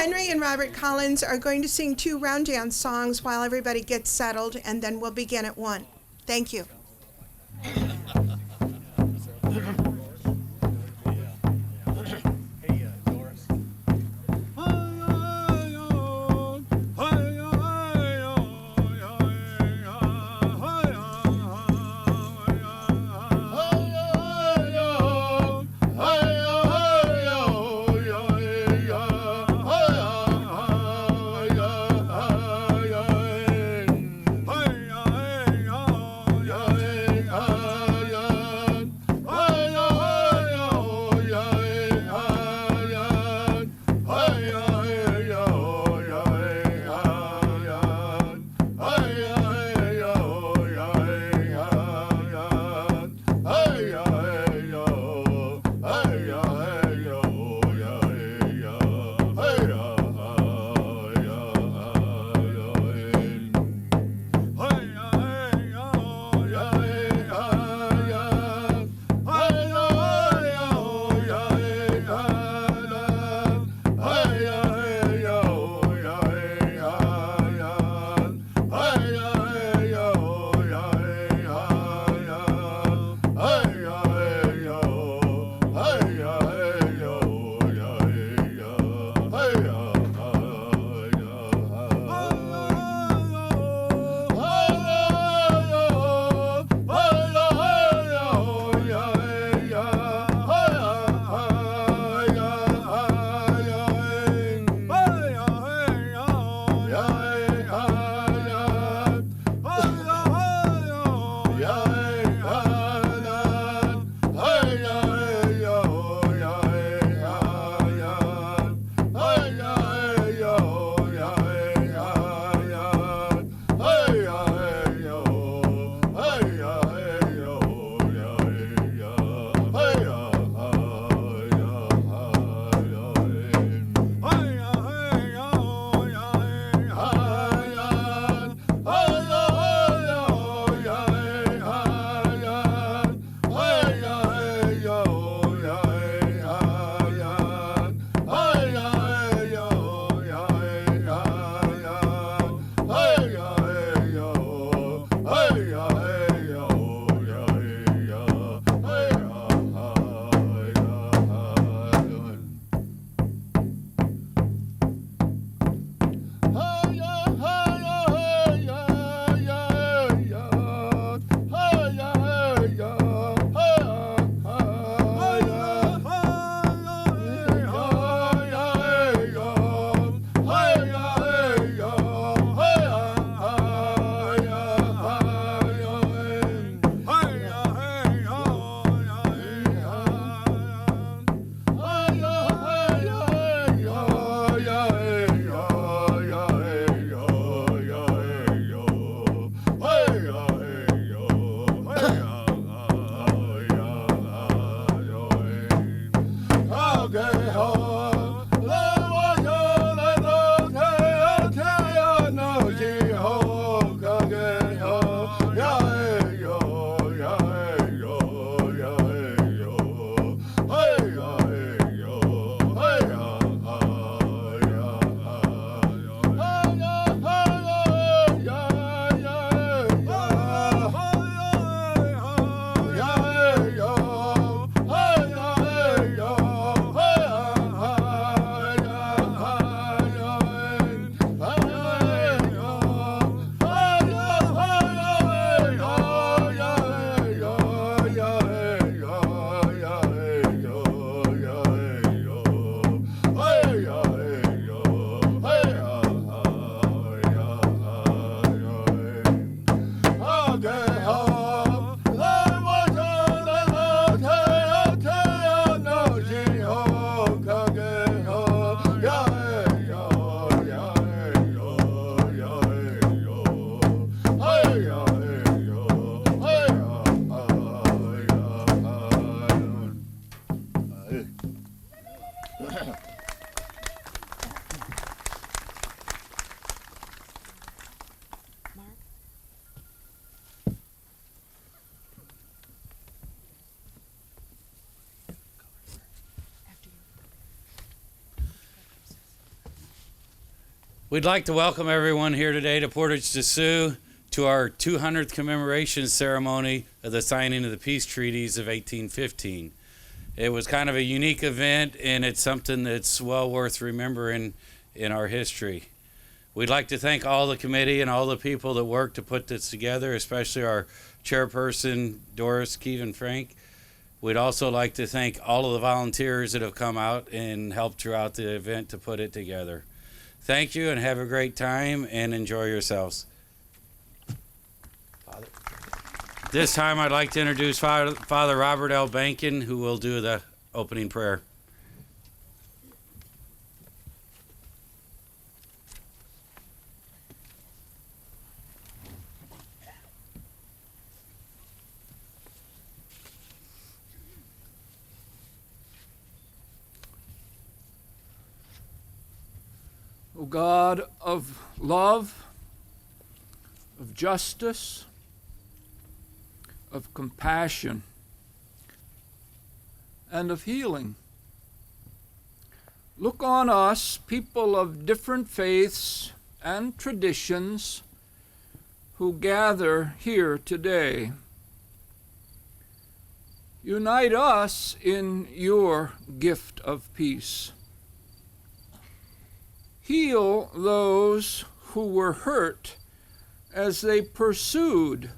Henry and Robert Collins are going to sing 2 round dance songs while everybody gets settled, and then we'll begin at 1. Thank you. Dorris. We'd like to welcome everyone here today to Portage to Sioux to our 200th commemoration ceremony of the signing of the peace treaties of 1815. It was kind of a unique event, and it's something that's well worth remembering in our history. We'd like to thank all the committee and all the people that worked to put this together, especially our chairperson, Dorris, Keeven-Franke. We'd also like to thank all of the volunteers that have come out and helped throughout the event to put it together. Thank you and have a great time and enjoy yourselves. This time I'd like to introduce Father Robert L. Banken, who will do the opening prayer. O God of love, of justice, of compassion, and of healing, look on us, people of different faiths and traditions, who gather here today. Unite us in your gift of peace. Heal those who were hurt as they pursued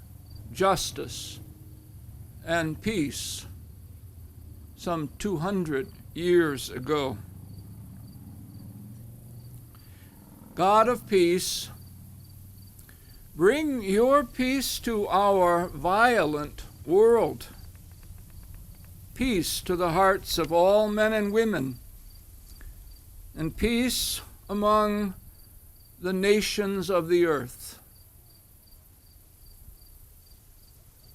justice and peace some 200 years ago. God of peace, bring your peace to our violent world, peace to the hearts of all men and women, and peace among the nations of the earth.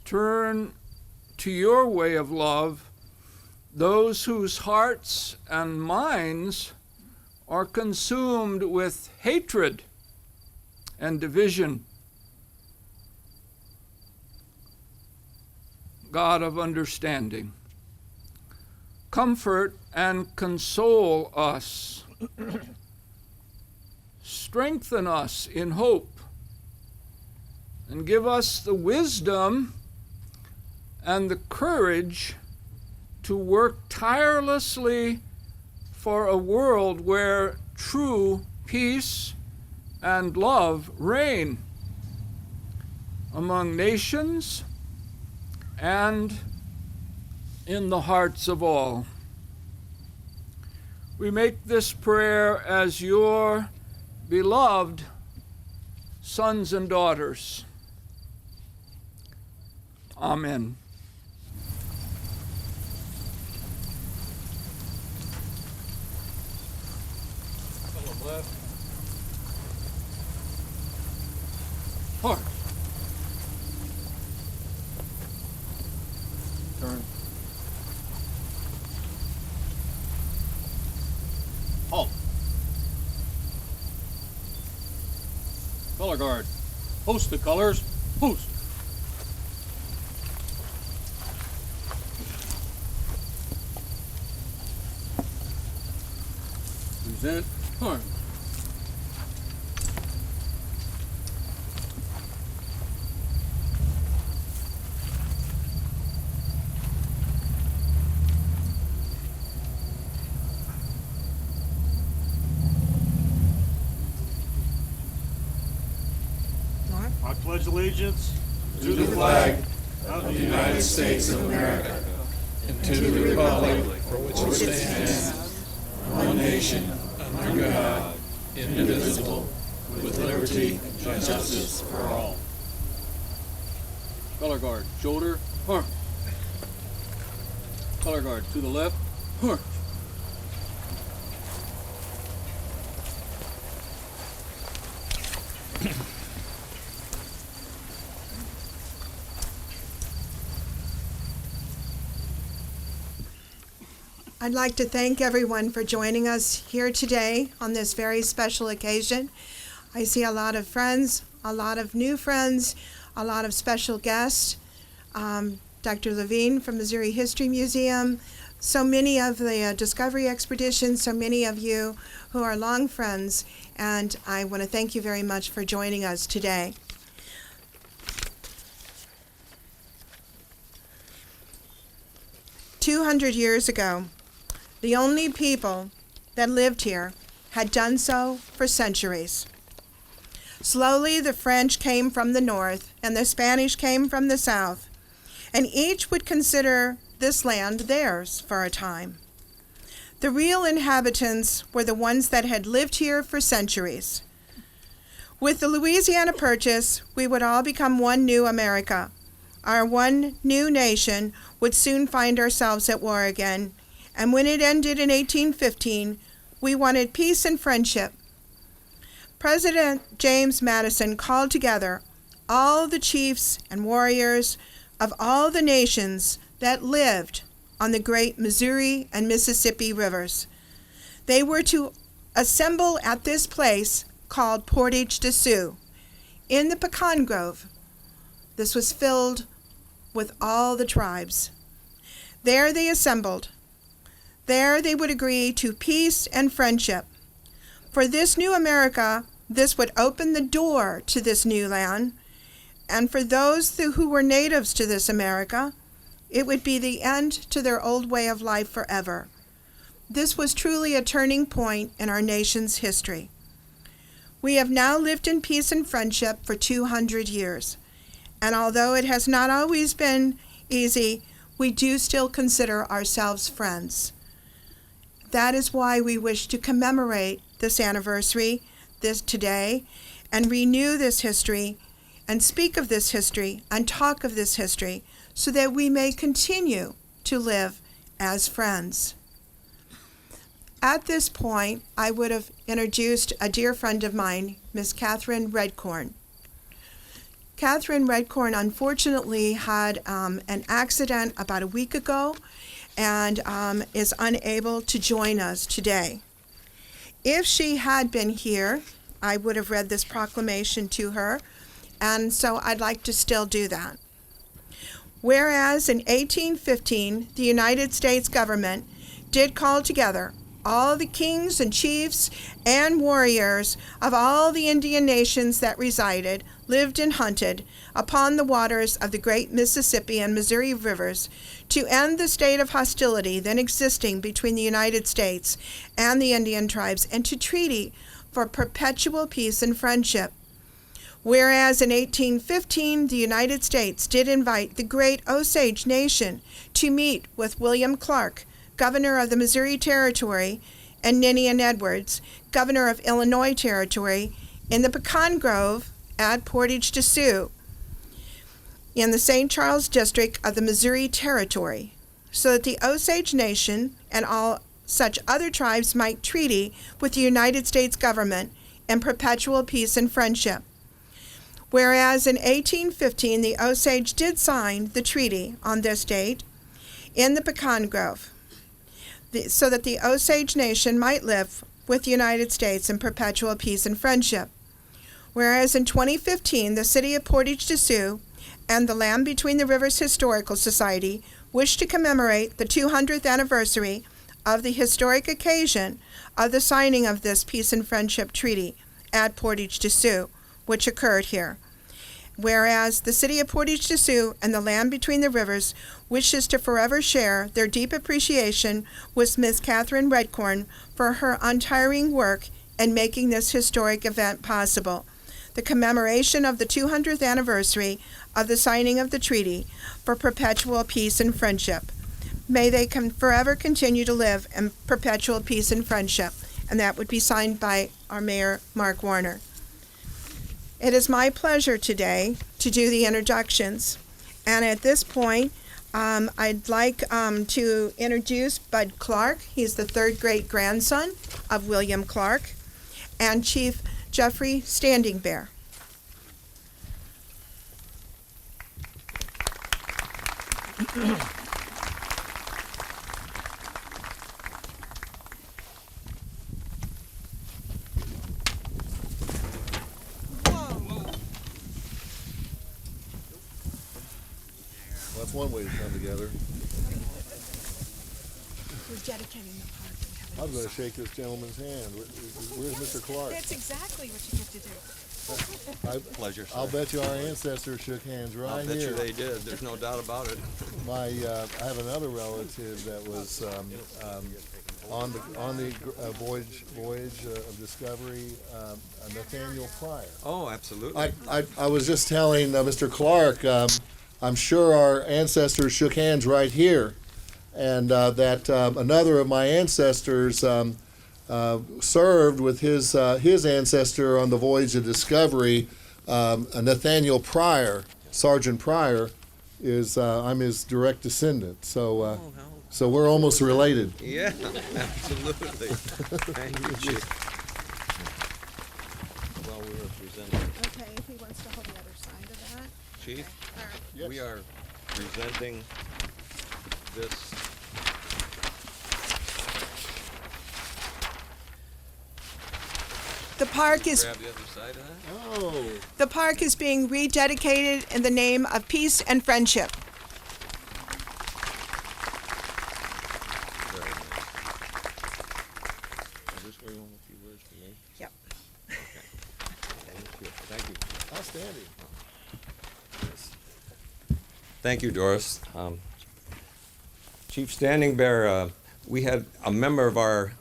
Turn to your way of love those whose hearts and minds are consumed with hatred and division. God of understanding, comfort and console us. Strengthen us in hope, and give us the wisdom and the courage to work tirelessly for a world where true peace and love reign among nations and in the hearts of all. We make this prayer as your beloved sons and daughters. Amen. Hard. Turn. Halt. Color guard. Post the colors. Post. Present. Arm. I pledge allegiance to the flag of the United States of America and to the republic for which it stands, one nation, under God, indivisible, with liberty and justice for all. Color guard, shoulder, arm. Color guard to the left, arm. I'd like to thank everyone for joining us here today on this very special occasion. I see a lot of friends, a lot of new friends, a lot of special guests. Dr. Levine from Missouri History Museum, so many of the discovery expeditions, so many of you who are long friends, and I want to thank you very much for joining us today. "200 years ago, the only people that lived here had done so for centuries. Slowly, the French came from the north, and the Spanish came from the south, and each would consider this land theirs for a time. The real inhabitants were the ones that had lived here for centuries. With the Louisiana Purchase, we would all become one new America. Our one new nation would soon find ourselves at war again, and when it ended in 1815, we wanted peace and friendship. President James Madison called together all the chiefs and warriors of all the nations that lived on the great Missouri and Mississippi rivers. They were to assemble at this place called Portage de Sioux, in the pecan grove. This was filled with all the tribes. There they assembled. There they would agree to peace and friendship. For this new America, this would open the door to this new land, and for those who were natives to this America, it would be the end to their old way of life forever. This was truly a turning point in our nation's history. We have now lived in peace and friendship for 200 years, and although it has not always been easy, we do still consider ourselves friends. That is why we wish to commemorate this anniversary today and renew this history and speak of this history and talk of this history so that we may continue to live as friends. At this point, I would have introduced a dear friend of mine, Miss Catherine Redcorn. Catherine Redcorn unfortunately had an accident about a week ago and is unable to join us today. If she had been here, I would have read this proclamation to her, and so I'd like to still do that. Whereas in 1815, the United States government did call together all the kings and chiefs and warriors of all the Indian nations that resided, lived, and hunted upon the waters of the great Mississippi and Missouri rivers to end the state of hostility then existing between the United States and the Indian tribes and to treaty for perpetual peace and friendship. Whereas in 1815, the United States did invite the great Osage Nation to meet with William Clark, governor of the Missouri Territory, and Ninian Edwards, governor of Illinois Territory, in the pecan grove at Portage de Sioux, in the St. Charles district of the Missouri Territory, so that the Osage Nation and all such other tribes might treaty with the United States government in perpetual peace and friendship. Whereas in 1815, the Osage did sign the treaty on this date in the pecan grove, so that the Osage Nation might live with the United States in perpetual peace and friendship. Whereas in 2015, the city of Portage de Sioux and the Land Between the Rivers Historical Society wish to commemorate the 200th anniversary of the historic occasion of the signing of this peace and friendship treaty at Portage de Sioux, which occurred here. Whereas the city of Portage de Sioux and the Land Between the Rivers wishes to forever share their deep appreciation with Miss Catherine Redcorn for her untiring work in making this historic event possible. The commemoration of the 200th anniversary of the signing of the treaty for perpetual peace and friendship. May they forever continue to live in perpetual peace and friendship. And that would be signed by our Mayor, Mark Warner. It is my pleasure today to do the introductions. And at this point, I'd like to introduce Bud Clark. He's the third great-grandson of William Clark, and Chief Geoffrey Standing Bear. That's one way to come together. We're dedicating the park and having I'm going to shake this gentleman's hand. Where's Mr. Clark? That's exactly what you get to do. Pleasure, sir. I'll bet you our ancestors shook hands right I'll bet here. you they did. There's no doubt about it. I have another relative that was on the voyage of discovery, Nathaniel Pryor. Oh, absolutely. I was just telling Mr. Clark, I'm sure our ancestors shook hands right here, and that another of my ancestors served with his ancestor on the voyage of discovery, Nathaniel Pryor. Sergeant Pryor is I'm his direct descendant, so so we're almost related. Yeah, absolutely. Thank you, Chief. Well, we were presenting, Okay, he wants to hold the other side of that. Chief, All right. Yes. we are presenting this. The park is Grab the other side of that. Oh, the park is being rededicated in the name of peace and friendship. Very nice. Is this where you want a few words to me? Yep. Thank you. Thank you. outstanding. Thank you, Dorris. Chief Standing Bear, we had a member of our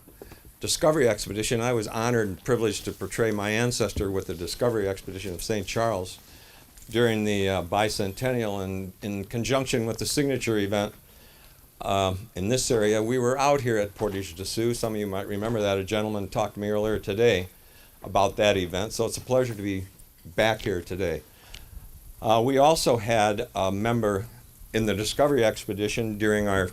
Discovery Expedition. I was honored and privileged to portray my ancestor with the Discovery Expedition of St. Charles during the Bicentennial, and in conjunction with the signature event in this area. We were out here at Portage, Sioux. Some of you might remember that. A gentleman talked to me earlier today about that event, so it's a pleasure to be back here today. We also had a member in the Discovery Expedition during our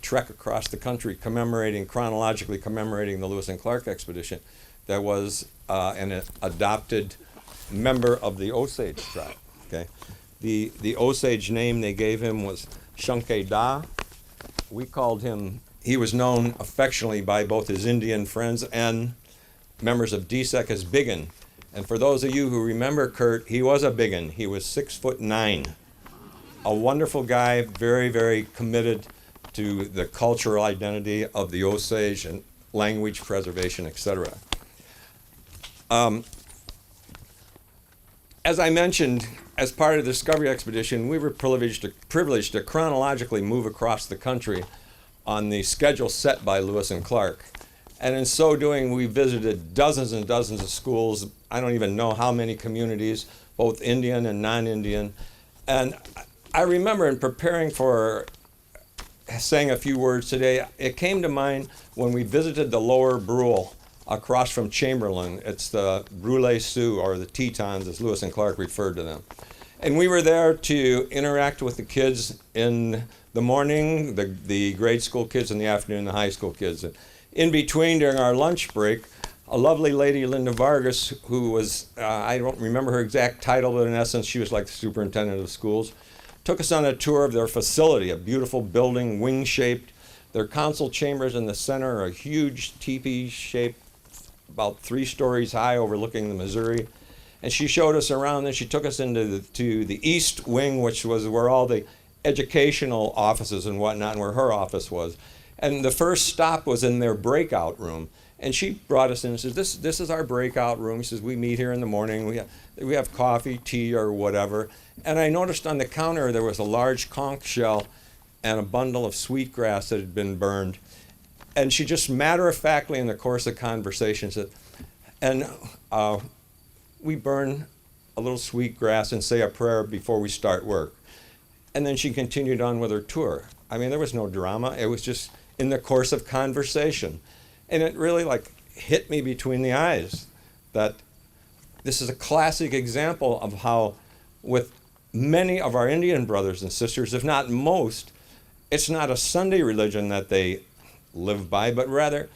trek across the country, chronologically commemorating the Lewis and Clark expedition. There was an adopted member of the Osage tribe. Okay, the Osage name they gave him was Shunke Da. We called him. He was known affectionately by both his Indian friends and members of DSEC as Biggin. And for those of you who remember Kurt, he was a Biggin. He was 6'9". A wonderful guy, very, very committed to the cultural identity of the Osage and language preservation, etc. As I mentioned, as part of the Discovery Expedition, we were privileged to chronologically move across the country on the schedule set by Lewis and Clark. And in so doing, we visited dozens and dozens of schools. I don't even know how many communities, both Indian and non-Indian. And I remember in preparing for saying a few words today, it came to mind when we visited the Lower Brule across from Chamberlain. It's the Brule Sioux, or the Tetons, as Lewis and Clark referred to them. And we were there to interact with the kids in the morning, the grade school kids, in the afternoon, the high school kids. And in between, during our lunch break, a lovely lady, Linda Vargas, who was, I don't remember her exact title, but in essence, she was like the superintendent of schools, took us on a tour of their facility, a beautiful building, wing-shaped. Their council chambers in the center are a huge teepee-shaped, about 3 stories high, overlooking the Missouri. And she showed us around, and she took us into the east wing, which was where all the educational offices and whatnot, and where her office was. And the first stop was in their breakout room. And she brought us in and says, this is our breakout room. She says, we meet here in the morning. We have coffee, tea, or whatever. And I noticed on the counter there was a large conch shell and a bundle of sweetgrass that had been burned. And she just matter-of-factly, in the course of conversation, said, and we burn a little sweetgrass and say a prayer before we start work. And then she continued on with her tour. I mean, there was no drama. It was just in the course of conversation. And it really hit me between the eyes that this is a classic example of how, with many of our Indian brothers and sisters, if not most, it's not a Sunday religion that they live by, but rather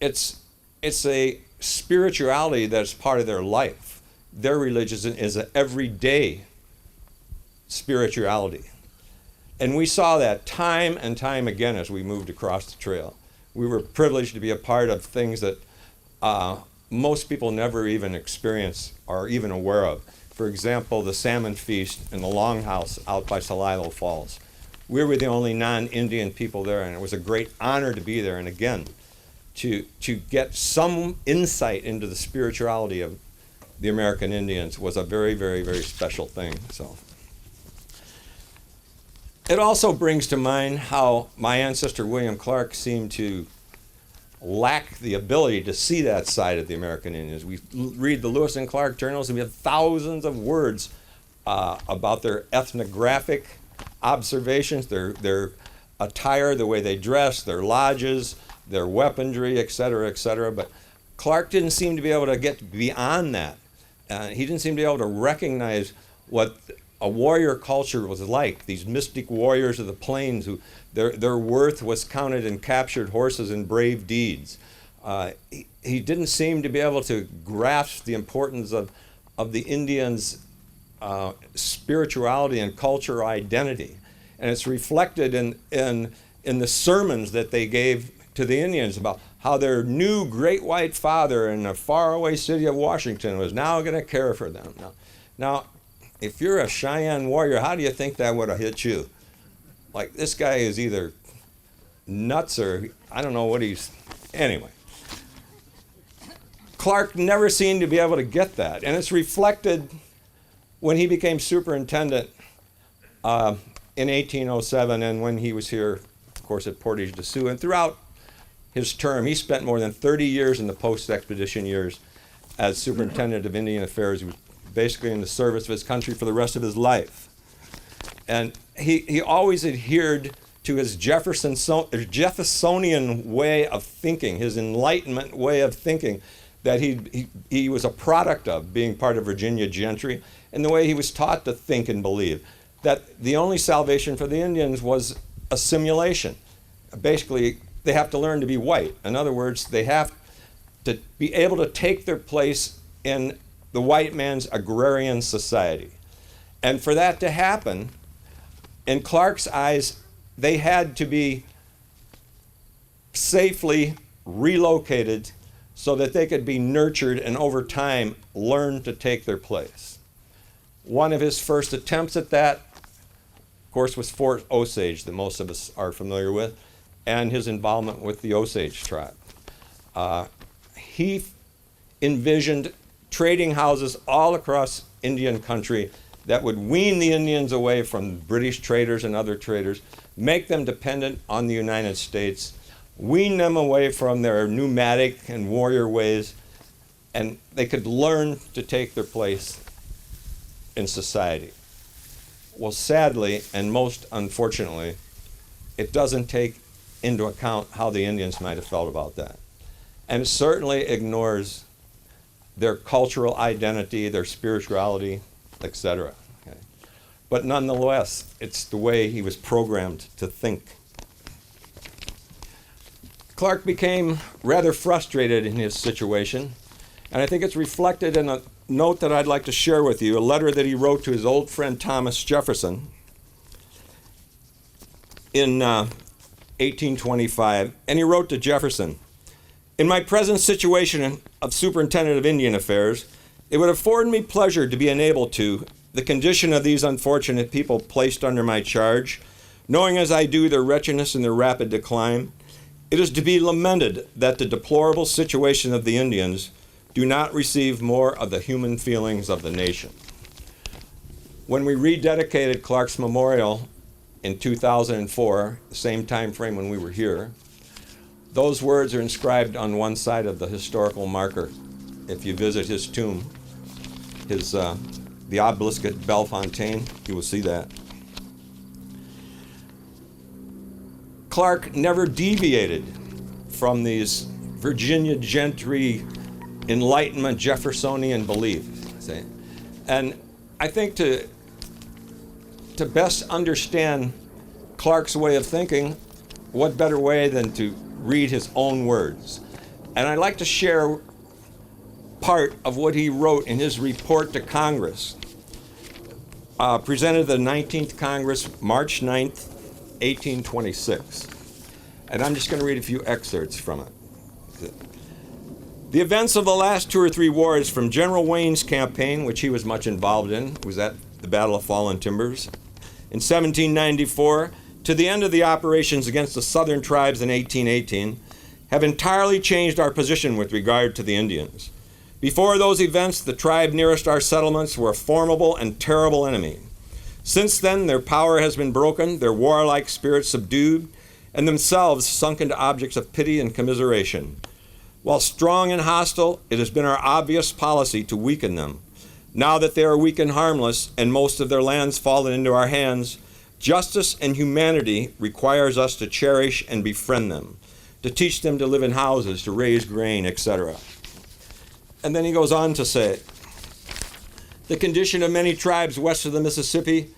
it's a spirituality that's part of their life. Their religion is an everyday spirituality. And we saw that time and time again as we moved across the trail. We were privileged to be a part of things that most people never even experience or are even aware of. For example, the salmon feast in the Longhouse out by Salilo Falls. We were the only non-Indian people there, and it was a great honor to be there. And again, to get some insight into the spirituality of the American Indians was a very, very, very special thing. So it also brings to mind how my ancestor William Clark seemed to lack the ability to see that side of the American Indians. We read the Lewis and Clark journals, and we have thousands of words about their ethnographic observations, their attire, the way they dress, their lodges, their weaponry, et cetera, but Clark didn't seem to be able to get beyond that. He didn't seem to be able to recognize what a warrior culture was like, these mystic warriors of the plains who their worth was counted in captured horses and brave deeds. He didn't seem to be able to grasp the importance of the Indians' spirituality and cultural identity. And it's reflected in the sermons that they gave to the Indians about how their new great white father in the faraway city of Washington was now going to care for them. Now, if you're a Cheyenne warrior, how do you think that would have hit you? Like, this guy is either nuts or I don't know what he's... Anyway. Clark never seemed to be able to get that. And it's reflected when he became superintendent in 1807 and when he was here, of course, at Portage de Sioux. And throughout his term, he spent more than 30 years in the post-expedition years as superintendent of Indian Affairs. He was basically in the service of his country for the rest of his life. And he always adhered to his Jeffersonian way of thinking, his Enlightenment way of thinking, that he was a product of being part of Virginia gentry, and the way he was taught to think and believe, that the only salvation for the Indians was assimilation. Basically, they have to learn to be white. In other words, they have to be able to take their place in the white man's agrarian society. And for that to happen, in Clark's eyes, they had to be safely relocated so that they could be nurtured and over time learn to take their place. One of his first attempts at that, of course, was Fort Osage, that most of us are familiar with, and his involvement with the Osage tribe. He envisioned trading houses all across Indian country that would wean the Indians away from British traders and other traders, make them dependent on the United States, wean them away from their nomadic and warrior ways, and they could learn to take their place in society. Well, sadly, and most unfortunately, it doesn't take into account how the Indians might have felt about that. And it certainly ignores their cultural identity, their spirituality, etc. Okay? But nonetheless, it's the way he was programmed to think. Clark became rather frustrated in his situation, and I think it's reflected in a note that I'd like to share with you, a letter that he wrote to his old friend Thomas Jefferson in 1825, and he wrote to Jefferson, "In my present situation of Superintendent of Indian Affairs, it would afford me pleasure to be enabled to, the condition of these unfortunate people placed under my charge, knowing as I do their wretchedness and their rapid decline, it is to be lamented that the deplorable situation of the Indians do not receive more of the human feelings of the nation." When we rededicated Clark's memorial in 2004, the same time frame when we were here, those words are inscribed on one side of the historical marker. If you visit his tomb, the obelisk at Bellefontaine, you will see that. Clark never deviated from these Virginia gentry, Enlightenment, Jeffersonian beliefs. And I think to best understand Clark's way of thinking, what better way than to read his own words? And I'd like to share part of what he wrote in his report to Congress, presented at the 19th Congress, March 9th, 1826. And I'm just going to read a few excerpts from it. The events of the last 2 or 3 wars, from General Wayne's campaign, which he was much involved in, was at the Battle of Fallen Timbers, in 1794, to the end of the operations against the southern tribes in 1818, have entirely changed our position with regard to the Indians. Before those events, the tribe nearest our settlements were a formidable and terrible enemy. Since then, their power has been broken, their warlike spirit subdued, and themselves sunk into objects of pity and commiseration. While strong and hostile, it has been our obvious policy to weaken them. Now that they are weak and harmless, and most of their lands fallen into our hands, justice and humanity requires us to cherish and befriend them, to teach them to live in houses, to raise grain, etc. And then he goes on to say, the condition of many tribes west of the Mississippi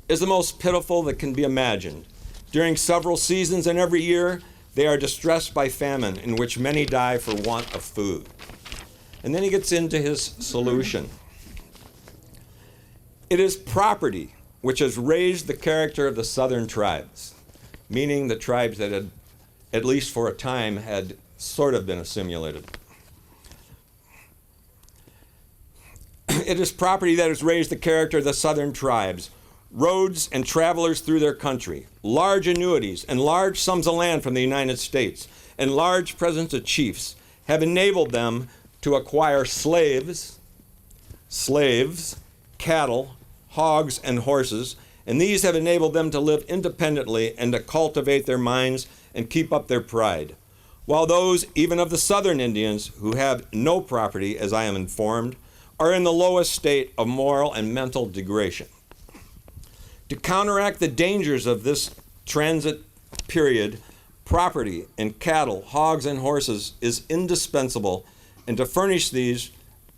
is the most pitiful that can be imagined. During several seasons and every year, they are distressed by famine, in which many die for want of food. And then he gets into his solution. It is property which has raised the character of the southern tribes, meaning the tribes that had, at least for a time, had sort of been assimilated. It is property that has raised the character of the southern tribes, roads and travelers through their country, large annuities and large sums of land from the United States, and large presents of chiefs have enabled them to acquire slaves, cattle, hogs, and horses, and these have enabled them to live independently and to cultivate their minds and keep up their pride. While those, even of the southern Indians, who have no property, as I am informed, are in the lowest state of moral and mental degradation. To counteract the dangers of this transit period, property in cattle, hogs, and horses is indispensable, and to furnish these,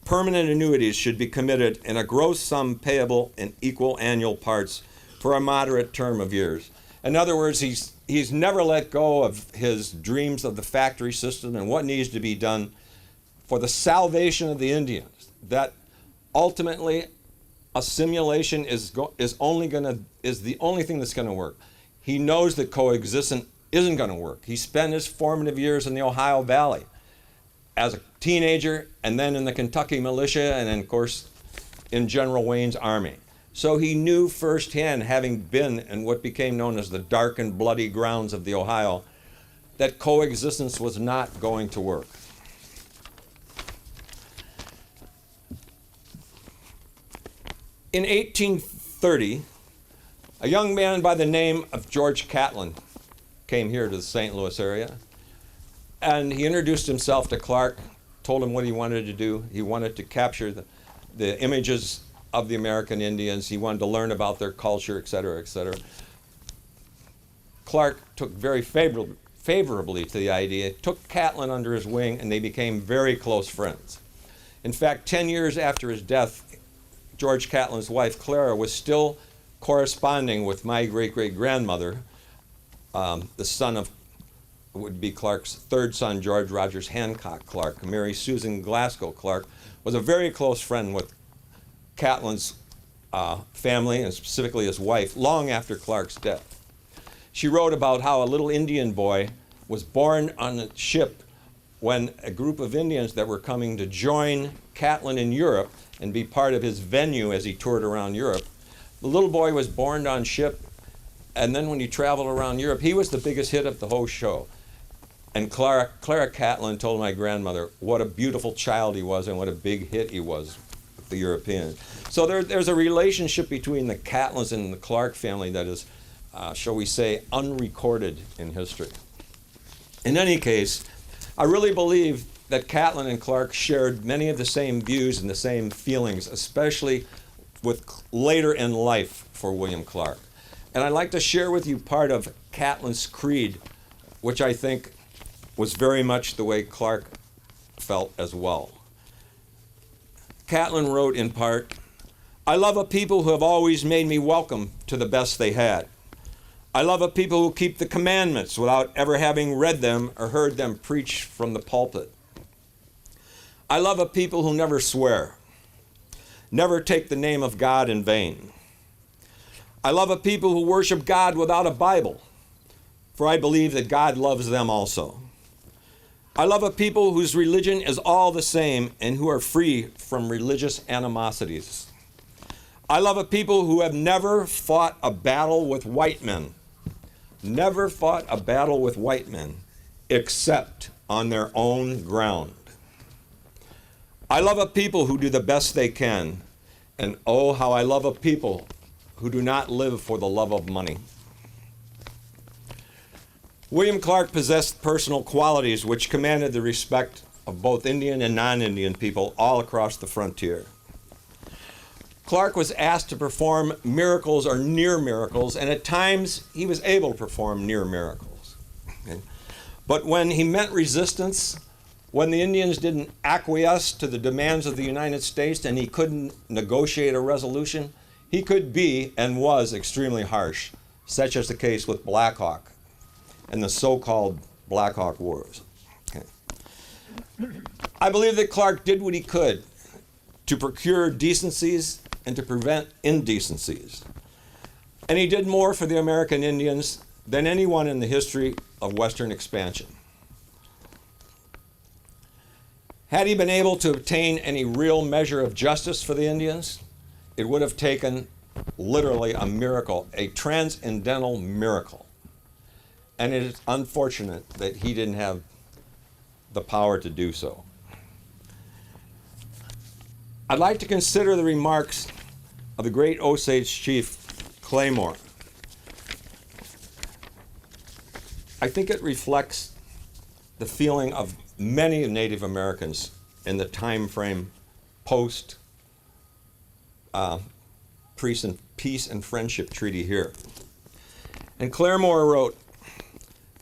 permanent annuities should be committed in a gross sum payable in equal annual parts for a moderate term of years. In other words, he's never let go of his dreams of the factory system and what needs to be done for the salvation of the Indians. That ultimately assimilation is the only thing that's going to work. He knows that coexistence isn't going to work. He spent his formative years in the Ohio Valley as a teenager, and then in the Kentucky militia, and then, of course, in General Wayne's army. So he knew firsthand, having been in what became known as the dark and bloody grounds of the Ohio, that coexistence was not going to work. In 1830, a young man by the name of George Catlin came here to the St. Louis area, and he introduced himself to Clark, told him what he wanted to do. He wanted to capture the images of the American Indians. He wanted to learn about their culture, et cetera, et cetera. Clark took very favorably to the idea, took Catlin under his wing, and they became very close friends. In fact, 10 years after his death, George Catlin's wife, Clara, was still corresponding with my great-great-grandmother, the son of, would be Clark's third son, George Rogers Hancock Clark. Mary Susan Glasgow Clark was a very close friend with Catlin's family, and specifically his wife, long after Clark's death. She wrote about how a little Indian boy was born on a ship when a group of Indians that were coming to join Catlin in Europe and be part of his venue as he toured around Europe. The little boy was born on ship, and then when he traveled around Europe, he was the biggest hit of the whole show. And Clara Catlin told my grandmother what a beautiful child he was and what a big hit he was with the Europeans. So there's a relationship between the Catlins and the Clark family that is, shall we say, unrecorded in history. In any case, I really believe that Catlin and Clark shared many of the same views and the same feelings, especially with later in life for William Clark. And I'd like to share with you part of Catlin's creed, which I think was very much the way Clark felt as well. Catlin wrote in part, "I love a people who have always made me welcome to the best they had. I love a people who keep the commandments without ever having read them or heard them preached from the pulpit. I love a people who never swear, never take the name of God in vain. I love a people who worship God without a Bible, for I believe that God loves them also. I love a people whose religion is all the same and who are free from religious animosities. I love a people who have never fought a battle with white men. never fought a battle with white men except on their own ground. I love a people who do the best they can, and oh, how I love a people who do not live for the love of money. William Clark possessed personal qualities which commanded the respect of both Indian and non-Indian people all across the frontier. Clark was asked to perform miracles or near miracles, and at times he was able to perform near miracles. Okay? But when he met resistance, when the Indians didn't acquiesce to the demands of the United States and he couldn't negotiate a resolution, he could be and was extremely harsh, such as the case with Black Hawk and the so-called Black Hawk Wars. Okay. I believe that Clark did what he could to procure decencies and to prevent indecencies. And he did more for the American Indians than anyone in the history of Western expansion. Had he been able to obtain any real measure of justice for the Indians, it would have taken literally a miracle, a transcendental miracle. And it is unfortunate that he didn't have the power to do so. I'd like to consider the remarks of the great Osage chief Claymore. I think it reflects the feeling of many Native Americans in the time frame post Peace and Friendship Treaty here. And Claremore wrote,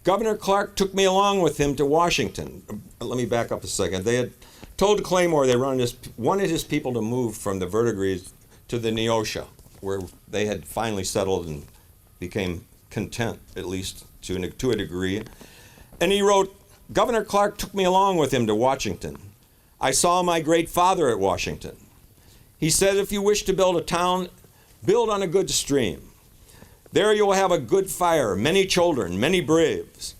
Governor Clark took me along with him to Washington. Let me back up a second. They had told Claymore they wanted his people to move from the Verdigris to the Neosho, where they had finally settled and became content, at least to a degree. And he wrote, Governor Clark took me along with him to Washington. I saw my great father at Washington. He said, if you wish to build a town, build on a good stream. There you will have a good fire, many children, many braves.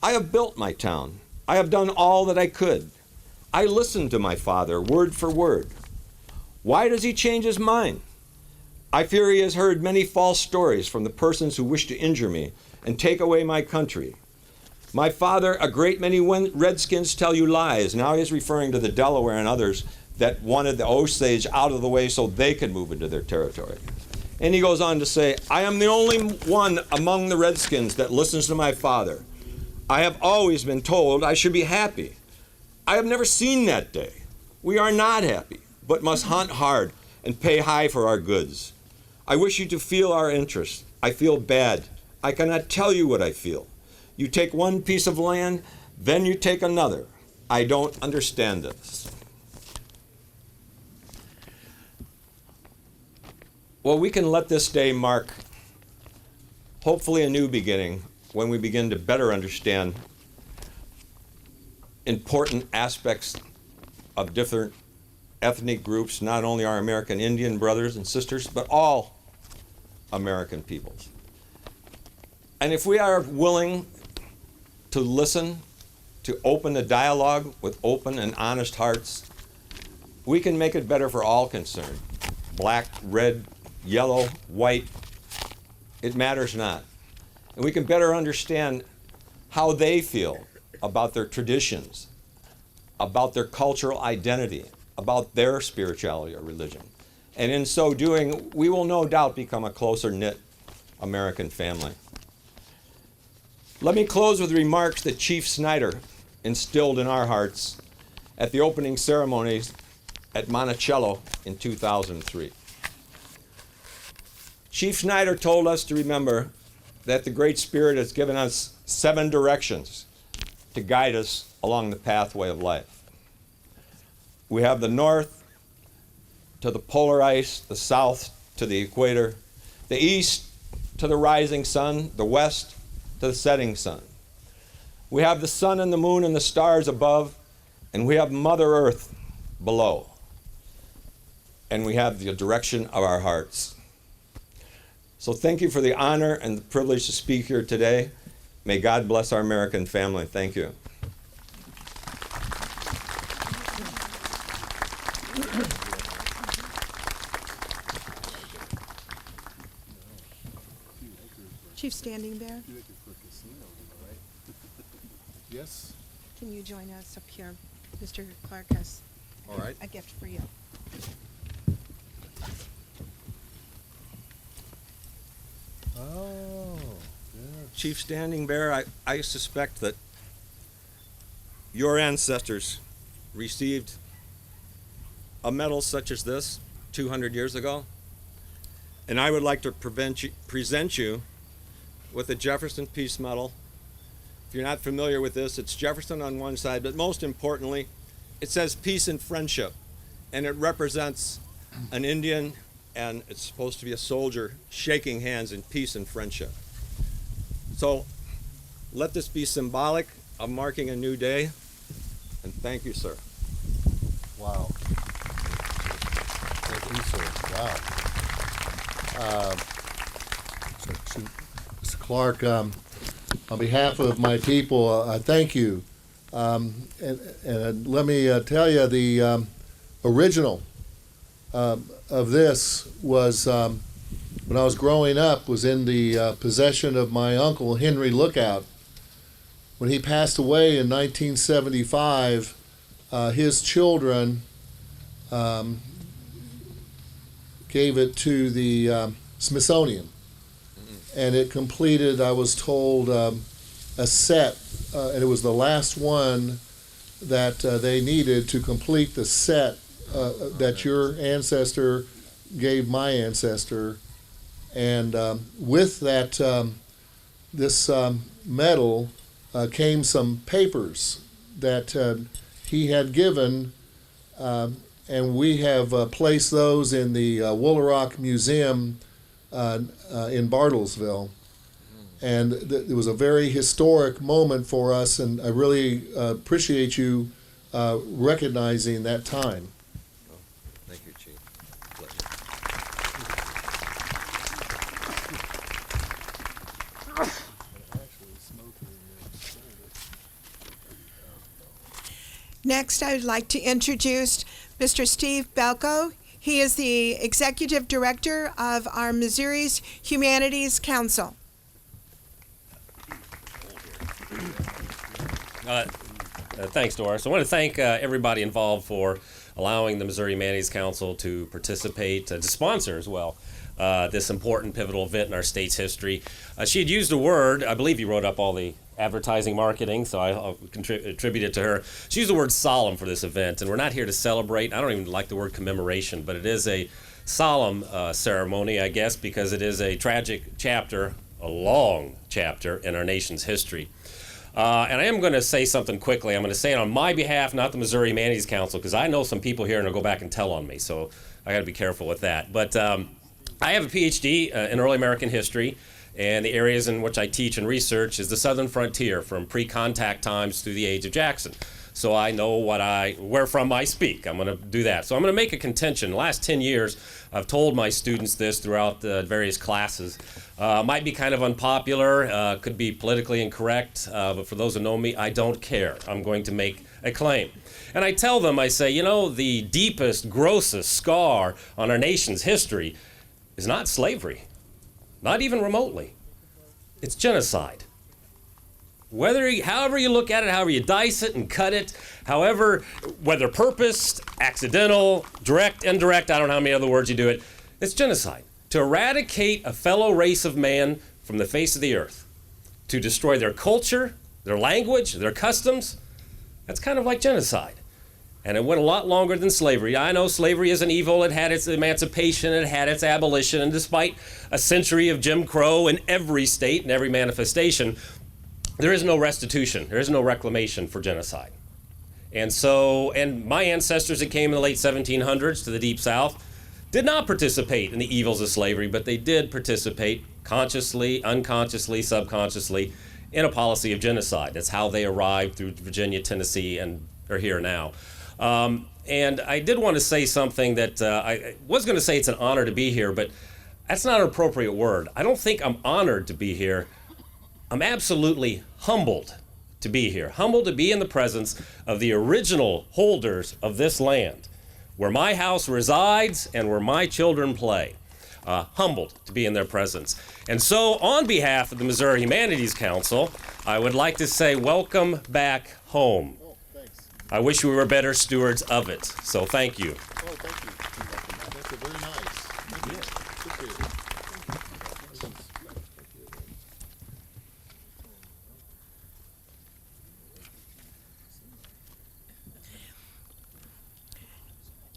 I have built my town. I have done all that I could. I listened to my father, word for word. Why does he change his mind? I fear he has heard many false stories from the persons who wish to injure me and take away my country. My father, a great many Redskins tell you lies. Now he is referring to the Delaware and others that wanted the Osage out of the way so they could move into their territory. And he goes on to say, I am the only one among the Redskins that listens to my father. I have always been told I should be happy. I have never seen that day. We are not happy, but must hunt hard and pay high for our goods. I wish you to feel our interest. I feel bad. I cannot tell you what I feel. You take one piece of land, then you take another. I don't understand this. Well, we can let this day mark, hopefully, a new beginning when we begin to better understand important aspects of different ethnic groups, not only our American Indian brothers and sisters, but all American peoples. And if we are willing to listen, to open the dialogue with open and honest hearts, we can make it better for all concerned. Black, red, yellow, white, it matters not. And we can better understand how they feel about their traditions, about their cultural identity, about their spirituality or religion. And in so doing, we will no doubt become a closer knit American family. Let me close with remarks that Chief Snyder instilled in our hearts at the opening ceremonies at Monticello in 2003. Chief Snyder told us to remember that the Great Spirit has given us 7 directions to guide us along the pathway of life. We have the north to the polar ice, the south to the equator, the east to the rising sun, the west to the setting sun. We have the sun and the moon and the stars above, and we have Mother Earth below. And we have the direction of our hearts. So thank you for the honor and the privilege to speak here today. May God bless our American family. Thank you. Chief Standing Bear. Yes. Can you join us up here? Mr. Clark has All right. a gift for you. Oh, Chief Standing Bearer, I suspect that your ancestors received a medal such as this 200 years ago, and I would like to present you with the Jefferson Peace Medal. If you're not familiar with this, it's Jefferson on one side, but most importantly, it says peace and friendship, and it represents an Indian, and it's supposed to be a soldier shaking hands in peace and friendship. So let this be symbolic of marking a new day, and thank you, sir. wow. Thank you, sir. Wow. Mr. Clark, on behalf of my people, I thank you. And let me tell you, the original of this was, when I was growing up, was in the possession of my uncle, Henry Lookout. When he passed away in 1975, his children gave it to the Smithsonian. And it completed, I was told, a set, and it was the last one that they needed to complete the set that your ancestor gave my ancestor. And with that, this medal came some papers that he had given, and we have placed those in the Woolaroc Museum in Bartlesville. And it was a very historic moment for us, and I really appreciate you recognizing that time. Thank you, Chief. Next, I would like to introduce Mr. Steve Belko. He is the Executive Director of our Missouri's Humanities Council. Thanks, Dorris. I want to thank everybody involved for allowing the Missouri Humanities Council to participate, to sponsor as well, this important pivotal event in our state's history. She had used a word, I believe you wrote up all the advertising marketing, so I'll attribute it to her. She used the word solemn for this event, and we're not here to celebrate. I don't even like the word commemoration, but it is a solemn ceremony, I guess, because it is a tragic chapter, a long chapter in our nation's history. And I am going to say something quickly. I'm going to say it on my behalf, not the Missouri Humanities Council, because I know some people here and they'll go back and tell on me, so I got to be careful with that. But I have a PhD in early American history, and the areas in which I teach and research is the southern frontier from pre-contact times through the age of Jackson. So I know where from I speak. I'm going to do that. So I'm going to make a contention. The last 10 years, I've told my students this throughout the various classes. Might be kind of unpopular, could be politically incorrect, but for those who know me, I don't care. I'm going to make a claim. And I tell them, I say, you know, the deepest, grossest scar on our nation's history is not slavery, not even remotely. It's genocide. However you look at it, however you dice it and cut it, whether purposed, accidental, direct, indirect, I don't know how many other words you do it, it's genocide. To eradicate a fellow race of man from the face of the earth, to destroy their culture, their language, their customs, that's kind of like genocide. And it went a lot longer than slavery. I know slavery isn't evil. It had its emancipation, it had its abolition, and despite a century of Jim Crow in every state and every manifestation, there is no restitution, there is no reclamation for genocide. And my ancestors that came in the late 1700s to the Deep South did not participate in the evils of slavery, but they did participate consciously, unconsciously, subconsciously in a policy of genocide. That's how they arrived through Virginia, Tennessee, and are here now. And I did want to say something that I was going to say it's an honor to be here, but that's not an appropriate word. I don't think I'm honored to be here. I'm absolutely humbled to be here, humbled to be in the presence of the original holders of this land, where my house resides and where my children play. humbled to be in their presence. And so, on behalf of the Missouri Humanities Council, I would like to say welcome back home. Oh, thanks. I wish we were better stewards of it, so thank you. Oh, thank you. That's a very nice. Thank you. Appreciate it.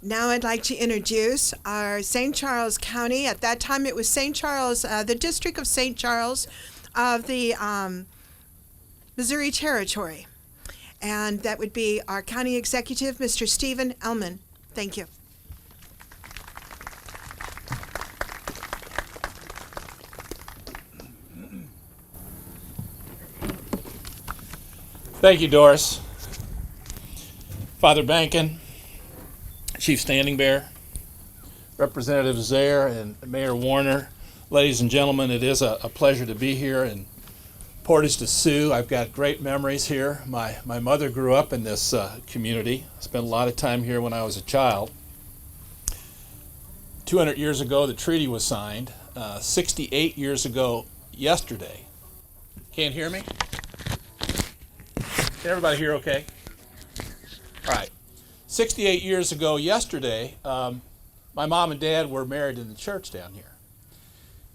Now I'd like to introduce our St. Charles County. At that time it was St. Charles, the District of St. Charles of the Missouri Territory. And that would be our County Executive, Mr. Stephen Ehlmann. Thank you. Thank you, Dorris. Father Banken, Chief Standing Bearer, Representative Zaire, and Mayor Warner, ladies and gentlemen, it is a pleasure to be here in Portage to Sioux. I've got great memories here. My mother grew up in this community. Spent a lot of time here when I was a child. 200 years ago, the treaty was signed. 68 years ago yesterday. Can't hear me? Can everybody hear okay? All right. 68 years ago yesterday, my mom and dad were married in the church down here.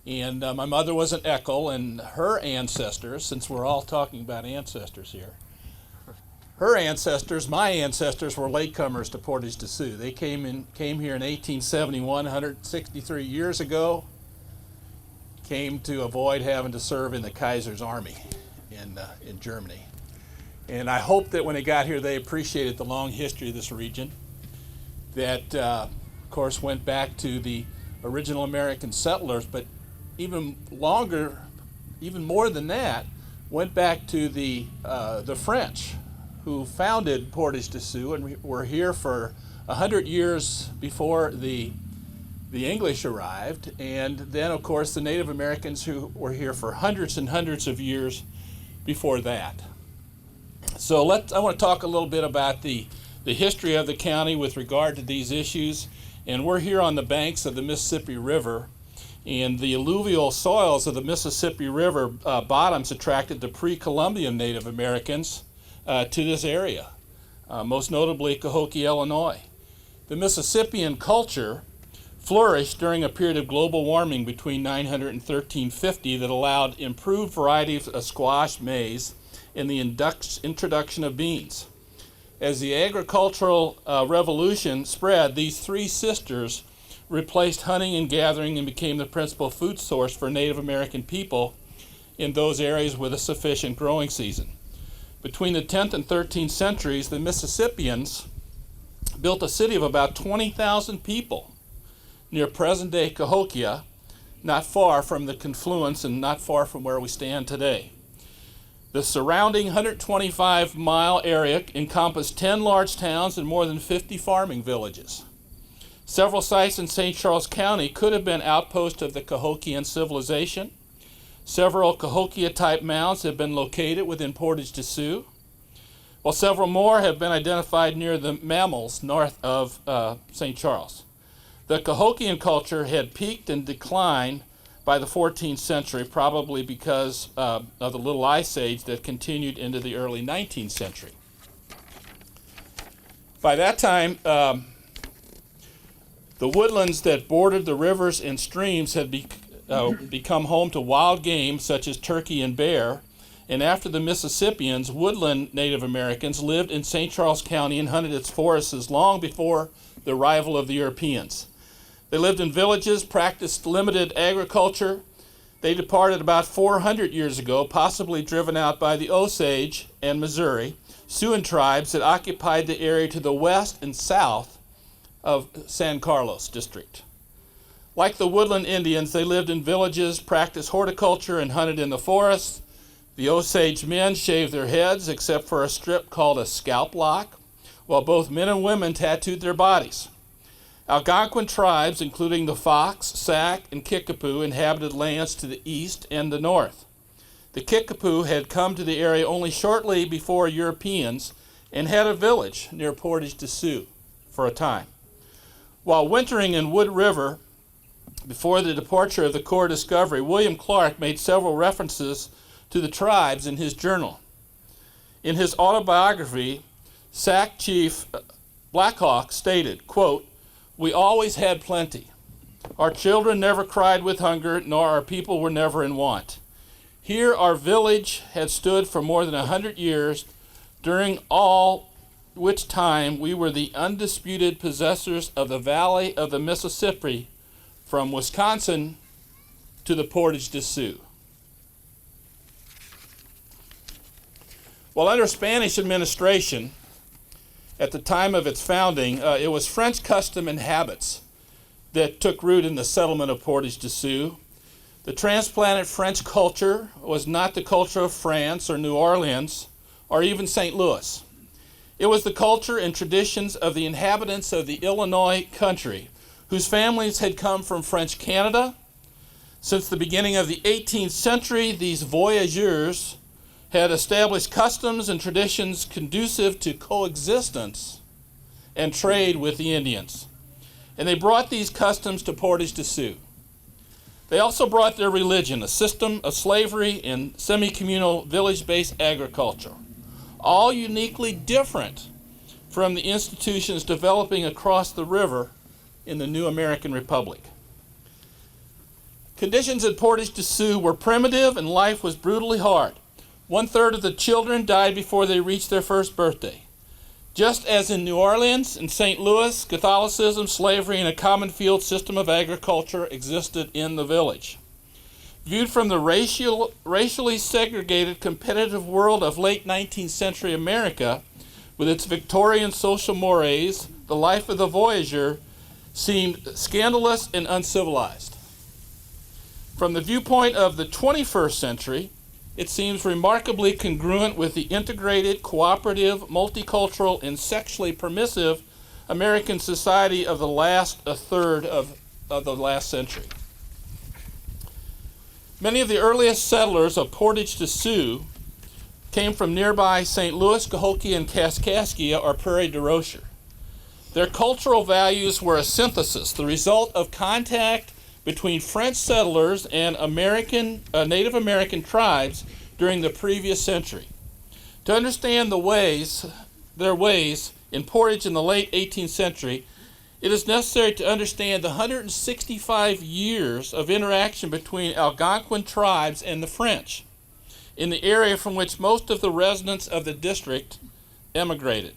And my mother was an Eckel, and her ancestors, since we're all talking about ancestors here, her ancestors, my ancestors, were latecomers to Portage to Sioux. They came here in 1871, 163 years ago, came to avoid having to serve in the Kaiser's army in Germany. And I hope that when they got here, they appreciated the long history of this region that, of course, went back to the original American settlers, but even longer, even more than that, went back to the French who founded Portage de Sioux and were here for 100 years before the English arrived, and then, of course, the Native Americans who were here for hundreds and hundreds of years before that. So I want to talk a little bit about the history of the county with regard to these issues. And we're here on the banks of the Mississippi River, and the alluvial soils of the Mississippi River bottoms attracted the pre-Columbian Native Americans to this area, most notably Cahokia, Illinois. The Mississippian culture flourished during a period of global warming between 900 and 1350 that allowed improved varieties of squash, maize, and the introduction of beans. As the agricultural revolution spread, these three sisters replaced hunting and gathering and became the principal food source for Native American people in those areas with a sufficient growing season. Between the 10th and 13th centuries, the Mississippians built a city of about 20,000 people near present-day Cahokia, not far from the confluence and not far from where we stand today. The surrounding 125-mile area encompassed 10 large towns and more than 50 farming villages. Several sites in St. Charles County could have been outposts of the Cahokian civilization. Several Cahokia-type mounds have been located within Portage de Sioux, while several more have been identified near the Mammals north of St. Charles. The Cahokian culture had peaked and declined by the 14th century, probably because of the Little Ice Age that continued into the early 19th century. By that time, the woodlands that bordered the rivers and streams had become home to wild game such as turkey and bear, and after the Mississippians, woodland Native Americans lived in St. Charles County and hunted its forests long before the arrival of the Europeans. They lived in villages, practiced limited agriculture. They departed about 400 years ago, possibly driven out by the Osage and Missouri, Sioux tribes that occupied the area to the west and south of San Carlos District. Like the woodland Indians, they lived in villages, practiced horticulture, and hunted in the forests. The Osage men shaved their heads except for a strip called a scalp lock, while both men and women tattooed their bodies. Algonquin tribes, including the Fox, Sac, and Kickapoo, inhabited lands to the east and the north. The Kickapoo had come to the area only shortly before Europeans and had a village near Portage de Sioux for a time. While wintering in Wood River, before the departure of the Corps Discovery, William Clark made several references to the tribes in his journal. In his autobiography, Sac Chief Blackhawk stated, quote, "We always had plenty. Our children never cried with hunger, nor our people were never in want. Here our village had stood for more than 100 years, during all which time we were the undisputed possessors of the valley of the Mississippi from Wisconsin to the Portage de Sioux." While under Spanish administration, at the time of its founding, it was French custom and habits that took root in the settlement of Portage de Sioux. The transplanted French culture was not the culture of France or New Orleans or even St. Louis. It was the culture and traditions of the inhabitants of the Illinois country, whose families had come from French Canada. Since the beginning of the 18th century, these voyageurs had established customs and traditions conducive to coexistence and trade with the Indians. And they brought these customs to Portage de Sioux. They also brought their religion, a system of slavery and semi-communal village-based agriculture, all uniquely different from the institutions developing across the river in the new American Republic. Conditions at Portage de Sioux were primitive and life was brutally hard. 1/3 of the children died before they reached their first birthday. Just as in New Orleans and St. Louis, Catholicism, slavery, and a common field system of agriculture existed in the village. Viewed from the racially segregated competitive world of late 19th century America, with its Victorian social mores, the life of the voyageur seemed scandalous and uncivilized. From the viewpoint of the 21st century, it seems remarkably congruent with the integrated, cooperative, multicultural, and sexually permissive American society of the last third of the last century. Many of the earliest settlers of Portage de Sioux came from nearby St. Louis, Cahokia, and Kaskaskia, or Prairie du Rocher. Their cultural values were a synthesis, the result of contact between French settlers and Native American tribes during the previous century. To understand their ways in Portage in the late 18th century, it is necessary to understand the 165 years of interaction between Algonquin tribes and the French in the area from which most of the residents of the district emigrated.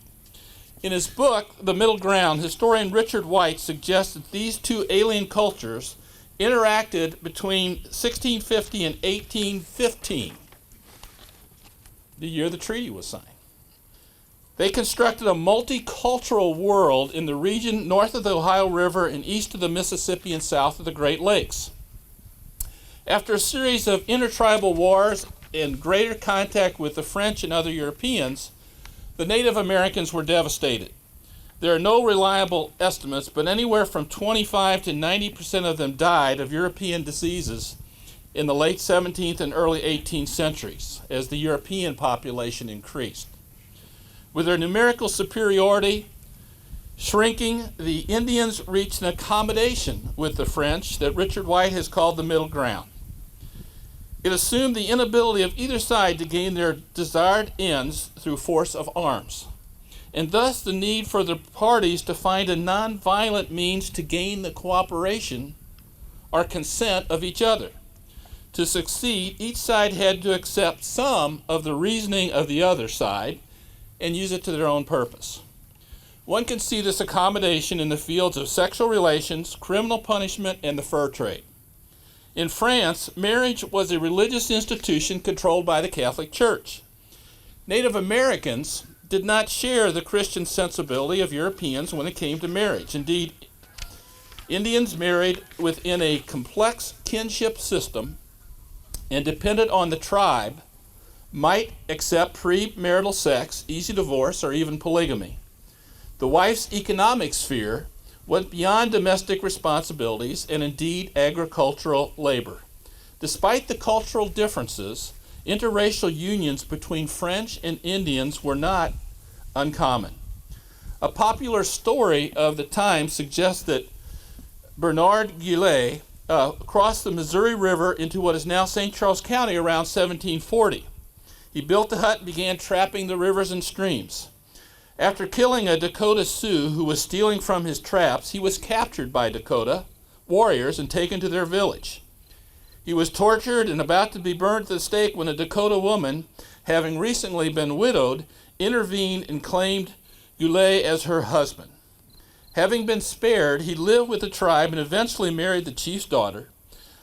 In his book, The Middle Ground, historian Richard White suggests that these two alien cultures interacted between 1650 and 1815, the year the treaty was signed. They constructed a multicultural world in the region north of the Ohio River and east of the Mississippi and south of the Great Lakes. After a series of intertribal wars and greater contact with the French and other Europeans, the Native Americans were devastated. There are no reliable estimates, but anywhere from 25 to 90% of them died of European diseases in the late 17th and early 18th centuries as the European population increased. With their numerical superiority shrinking, the Indians reached an accommodation with the French that Richard White has called the middle ground. It assumed the inability of either side to gain their desired ends through force of arms, and thus the need for the parties to find a nonviolent means to gain the cooperation or consent of each other. To succeed, each side had to accept some of the reasoning of the other side and use it to their own purpose. One can see this accommodation in the fields of sexual relations, criminal punishment, and the fur trade. In France, marriage was a religious institution controlled by the Catholic Church. Native Americans did not share the Christian sensibility of Europeans when it came to marriage. Indeed, Indians married within a complex kinship system and dependent on the tribe might accept premarital sex, easy divorce, or even polygamy. The wife's economic sphere went beyond domestic responsibilities and indeed agricultural labor. Despite the cultural differences, interracial unions between French and Indians were not uncommon. A popular story of the time suggests that Bernard Gillet, crossed the Missouri River into what is now St. Charles County around 1740. He built the hut and began trapping the rivers and streams. After killing a Dakota Sioux who was stealing from his traps, he was captured by Dakota warriors and taken to their village. He was tortured and about to be burned at the stake when a Dakota woman, having recently been widowed, intervened and claimed Goulet as her husband. Having been spared, he lived with the tribe and eventually married the chief's daughter.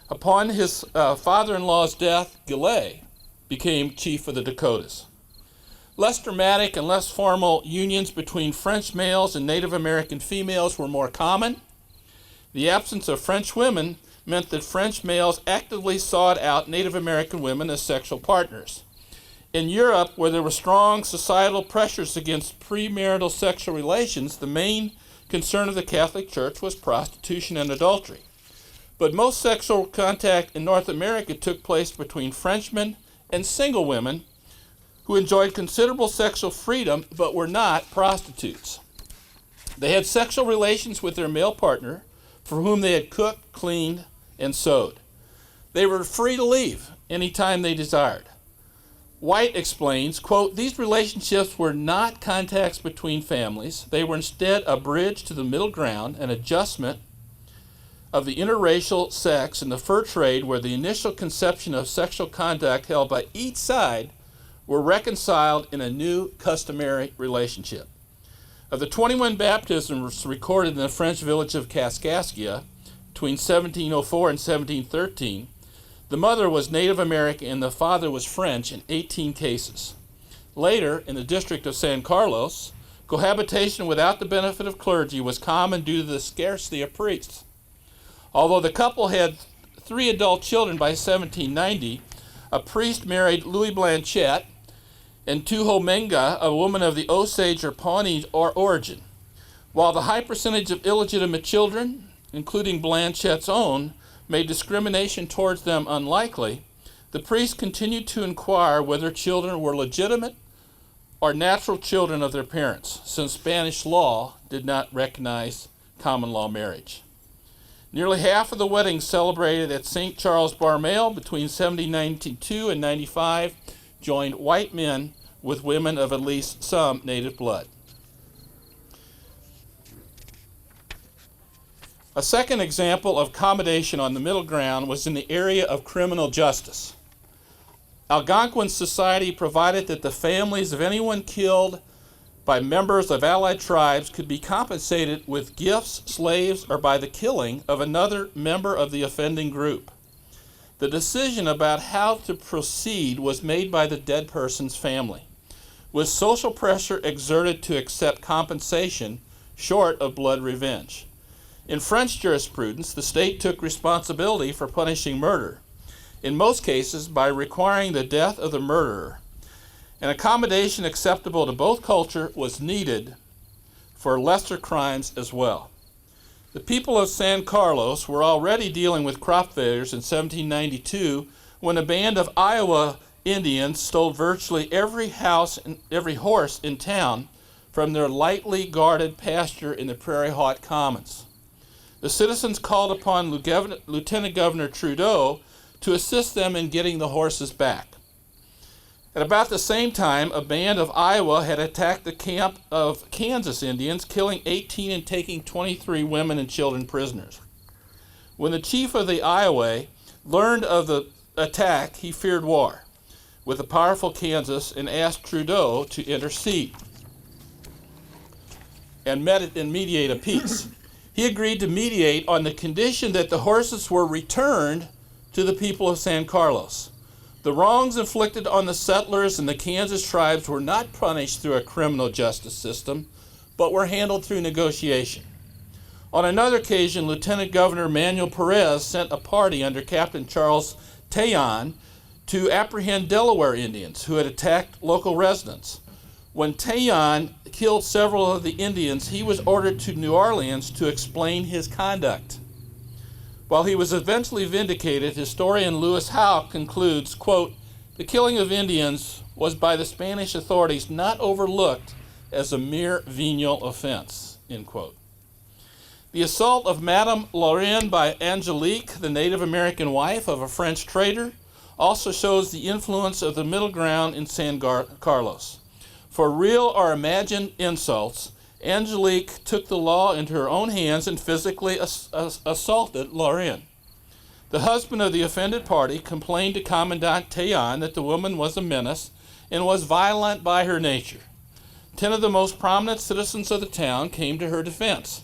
Upon his father-in-law's death, Goulet became chief of the Dakotas. Less dramatic and less formal unions between French males and Native American females were more common. The absence of French women meant that French males actively sought out Native American women as sexual partners. In Europe, where there were strong societal pressures against premarital sexual relations, the main concern of the Catholic Church was prostitution and adultery. But most sexual contact in North America took place between Frenchmen and single women who enjoyed considerable sexual freedom but were not prostitutes. They had sexual relations with their male partner, for whom they had cooked, cleaned, and sewed. They were free to leave any time they desired. White explains, quote, "These relationships were not contacts between families. They were instead a bridge to the middle ground, an adjustment of the interracial sex in the fur trade where the initial conception of sexual conduct held by each side were reconciled in a new customary relationship." Of the 21 baptisms recorded in the French village of Kaskaskia between 1704 and 1713, the mother was Native American and the father was French in 18 cases. Later, in the district of San Carlos, cohabitation without the benefit of clergy was common due to the scarcity of priests. Although the couple had 3 adult children by 1790, a priest married Louis Blanchette and Tuhomenga, a woman of the Osage or Pawnee origin. While the high percentage of illegitimate children, including Blanchette's own, made discrimination towards them unlikely, the priest continued to inquire whether children were legitimate or natural children of their parents, since Spanish law did not recognize common law marriage. Nearly half of the weddings celebrated at St. Charles Barmail between 1792 and 95 joined white men with women of at least some native blood. A second example of accommodation on the middle ground was in the area of criminal justice. Algonquin society provided that the families of anyone killed by members of allied tribes could be compensated with gifts, slaves, or by the killing of another member of the offending group. The decision about how to proceed was made by the dead person's family, with social pressure exerted to accept compensation short of blood revenge. In French jurisprudence, the state took responsibility for punishing murder, in most cases by requiring the death of the murderer. An accommodation acceptable to both cultures was needed for lesser crimes as well. The people of San Carlos were already dealing with crop failures in 1792 when a band of Iowa Indians stole virtually every house and every horse in town from their lightly guarded pasture in the Prairie Hawk Commons. The citizens called upon Lieutenant Governor Trudeau to assist them in getting the horses back. At about the same time, a band of Iowa had attacked the camp of Kansas Indians, killing 18 and taking 23 women and children prisoners. When the chief of the Iowa learned of the attack, he feared war with the powerful Kansas and asked Trudeau to intercede and mediate a peace. He agreed to mediate on the condition that the horses were returned to the people of San Carlos. The wrongs inflicted on the settlers and the Kansas tribes were not punished through a criminal justice system, but were handled through negotiation. On another occasion, Lieutenant Governor Manuel Perez sent a party under Captain Charles Taillon to apprehend Delaware Indians who had attacked local residents. When Taillon killed several of the Indians, he was ordered to New Orleans to explain his conduct. While he was eventually vindicated, historian Lewis Howe concludes, quote, "The killing of Indians was by the Spanish authorities not overlooked as a mere venial offense," end quote. The assault of Madame Lorraine by Angelique, the Native American wife of a French trader, also shows the influence of the middle ground in San Carlos. For real or imagined insults, Angelique took the law into her own hands and physically assaulted Lorraine. The husband of the offended party complained to Commandant Taillon that the woman was a menace and was violent by her nature. 10 of the most prominent citizens of the town came to her defense,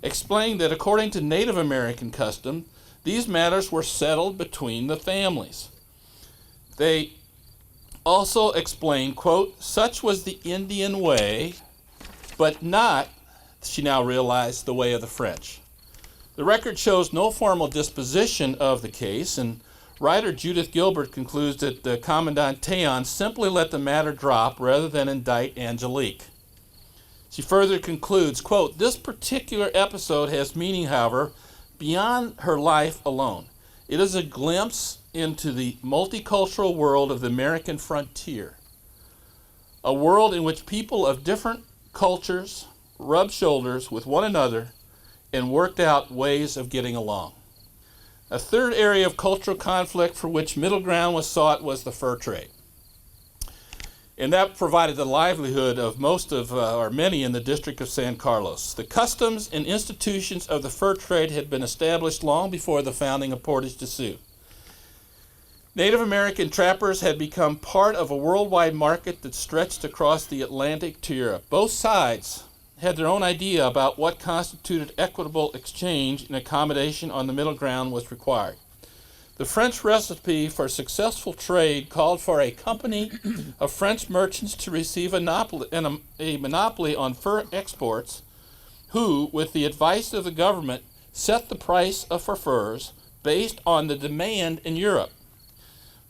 explaining that according to Native American custom, these matters were settled between the families. They also explained, quote, such was the Indian way, but not, she now realized, the way of the French. The record shows no formal disposition of the case, and writer Judith Gilbert concludes that Commandant Taillon simply let the matter drop rather than indict Angelique. She further concludes, quote, this particular episode has meaning, however, beyond her life alone. It is a glimpse into the multicultural world of the American frontier, a world in which people of different cultures rubbed shoulders with one another and worked out ways of getting along. A third area of cultural conflict for which middle ground was sought was the fur trade. And that provided the livelihood of many in the District of San Carlos. The customs and institutions of the fur trade had been established long before the founding of Portage de Sioux. Native American trappers had become part of a worldwide market that stretched across the Atlantic to Europe. Both sides had their own idea about what constituted equitable exchange and accommodation on the middle ground was required. The French recipe for successful trade called for a company of French merchants to receive a monopoly on fur exports, who, with the advice of the government, set the price for furs based on the demand in Europe.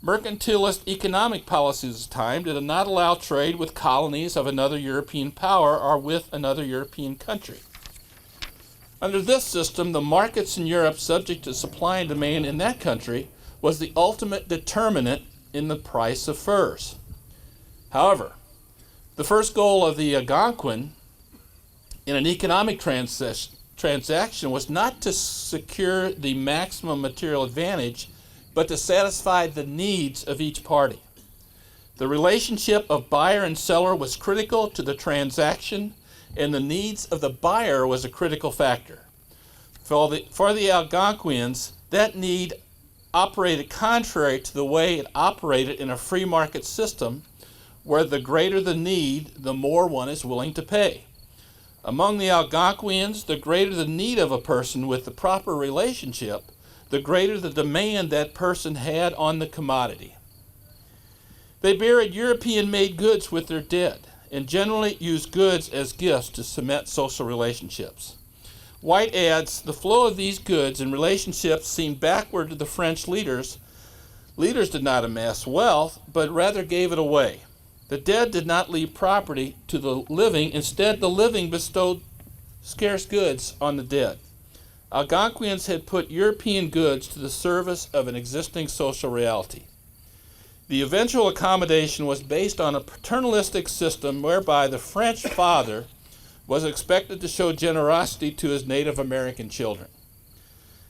Mercantilist economic policies at the time did not allow trade with colonies of another European power or with another European country. Under this system, the markets in Europe subject to supply and demand in that country was the ultimate determinant in the price of furs. However, the first goal of the Algonquin in an economic transaction was not to secure the maximum material advantage, but to satisfy the needs of each party. The relationship of buyer and seller was critical to the transaction, and the needs of the buyer was a critical factor. For the Algonquins, that need operated contrary to the way it operated in a free market system, where the greater the need, the more one is willing to pay. Among the Algonquins, the greater the need of a person with the proper relationship, the greater the demand that person had on the commodity. They buried European-made goods with their dead, and generally used goods as gifts to cement social relationships. White adds, the flow of these goods and relationships seemed backward to the French leaders. Leaders did not amass wealth, but rather gave it away. The dead did not leave property to the living. Instead, the living bestowed scarce goods on the dead. Algonquins had put European goods to the service of an existing social reality. The eventual accommodation was based on a paternalistic system whereby the French father was expected to show generosity to his Native American children.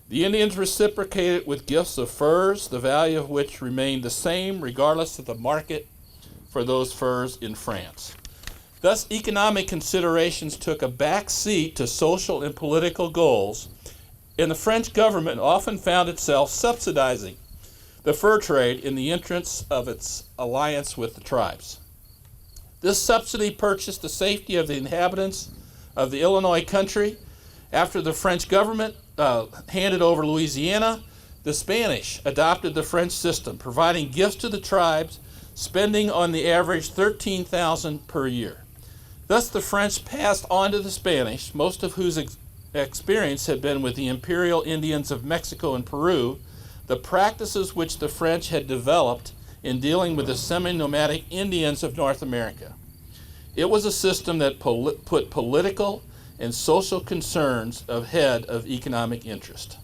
The Indians reciprocated with gifts of furs, the value of which remained the same regardless of the market for those furs in France. Thus, economic considerations took a back seat to social and political goals, and the French government often found itself subsidizing the fur trade in the interests of its alliance with the tribes. This subsidy purchased the safety of the inhabitants of the Illinois country. After the French government handed over Louisiana, the Spanish adopted the French system, providing gifts to the tribes, spending on the average $13,000 per year. Thus, the French passed on to the Spanish, most of whose experience had been with the imperial Indians of Mexico and Peru, the practices which the French had developed in dealing with the semi-nomadic Indians of North America. It was a system that put political and social concerns ahead of economic interest.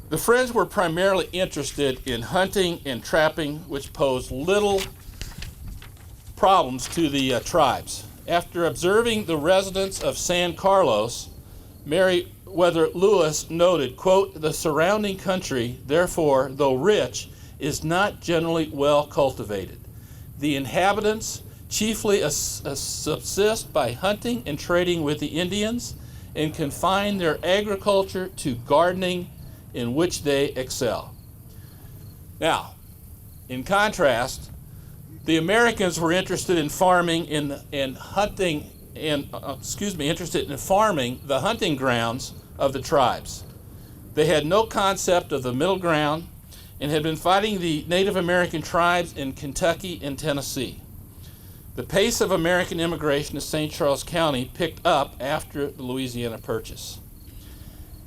The French were primarily interested in hunting and trapping, which posed little problems to the tribes. After observing the residents of San Carlos, Meriwether Lewis noted, quote, "The surrounding country, therefore, though rich, is not generally well cultivated. The inhabitants chiefly subsist by hunting and trading with the Indians, and confine their agriculture to gardening, in which they excel." Now, in contrast, the Americans were interested in farming interested in farming the hunting grounds of the tribes. They had no concept of the middle ground and had been fighting the Native American tribes in Kentucky and Tennessee. The pace of American immigration to St. Charles County picked up after the Louisiana Purchase.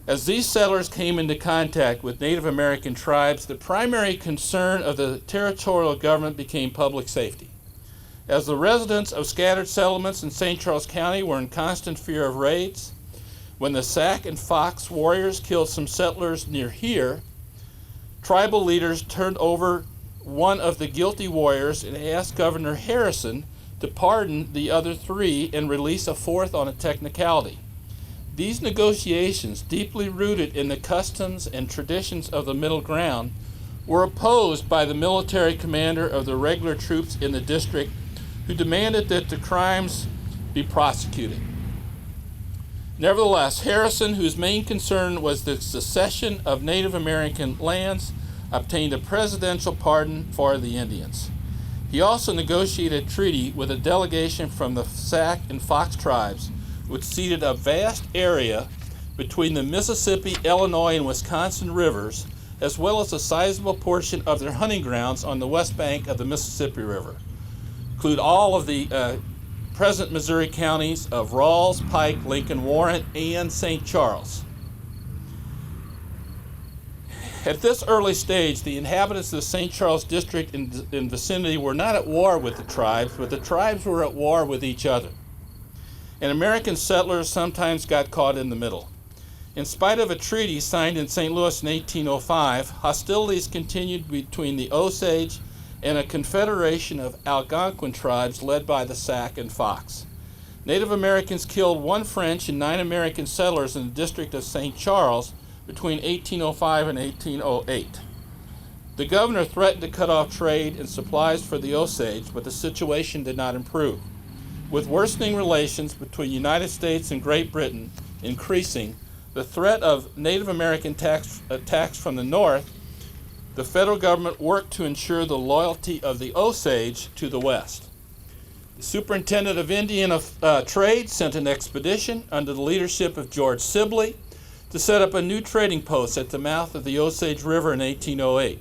As these settlers came into contact with Native American tribes, the primary concern of the territorial government became public safety. As the residents of scattered settlements in St. Charles County were in constant fear of raids, when the Sac and Fox warriors killed some settlers near here, tribal leaders turned over one of the guilty warriors and asked Governor Harrison to pardon the other three and release a fourth on a technicality. These negotiations, deeply rooted in the customs and traditions of the Middle Ground, were opposed by the military commander of the regular troops in the district, who demanded that the crimes be prosecuted. Nevertheless, Harrison, whose main concern was the secession of Native American lands, obtained a presidential pardon for the Indians. He also negotiated a treaty with a delegation from the Sac and Fox tribes, which ceded a vast area between the Mississippi, Illinois, and Wisconsin rivers, as well as a sizable portion of their hunting grounds on the west bank of the Mississippi River. Include all of the present Missouri counties of Rawls, Pike, Lincoln, Warren, and St. Charles. At this early stage, the inhabitants of the St. Charles district and vicinity were not at war with the tribes, but the tribes were at war with each other. And American settlers sometimes got caught in the middle. In spite of a treaty signed in St. Louis in 1805, hostilities continued between the Osage and a confederation of Algonquin tribes led by the Sac and Fox. Native Americans killed 1 French and 9 American settlers in the district of St. Charles between 1805 and 1808. The governor threatened to cut off trade and supplies for the Osage, but the situation did not improve. With worsening relations between the United States and Great Britain increasing, the threat of Native American attacks from the north, the federal government worked to ensure the loyalty of the Osage to the west. The superintendent of Indian Trade sent an expedition under the leadership of George Sibley to set up a new trading post at the mouth of the Osage River in 1808.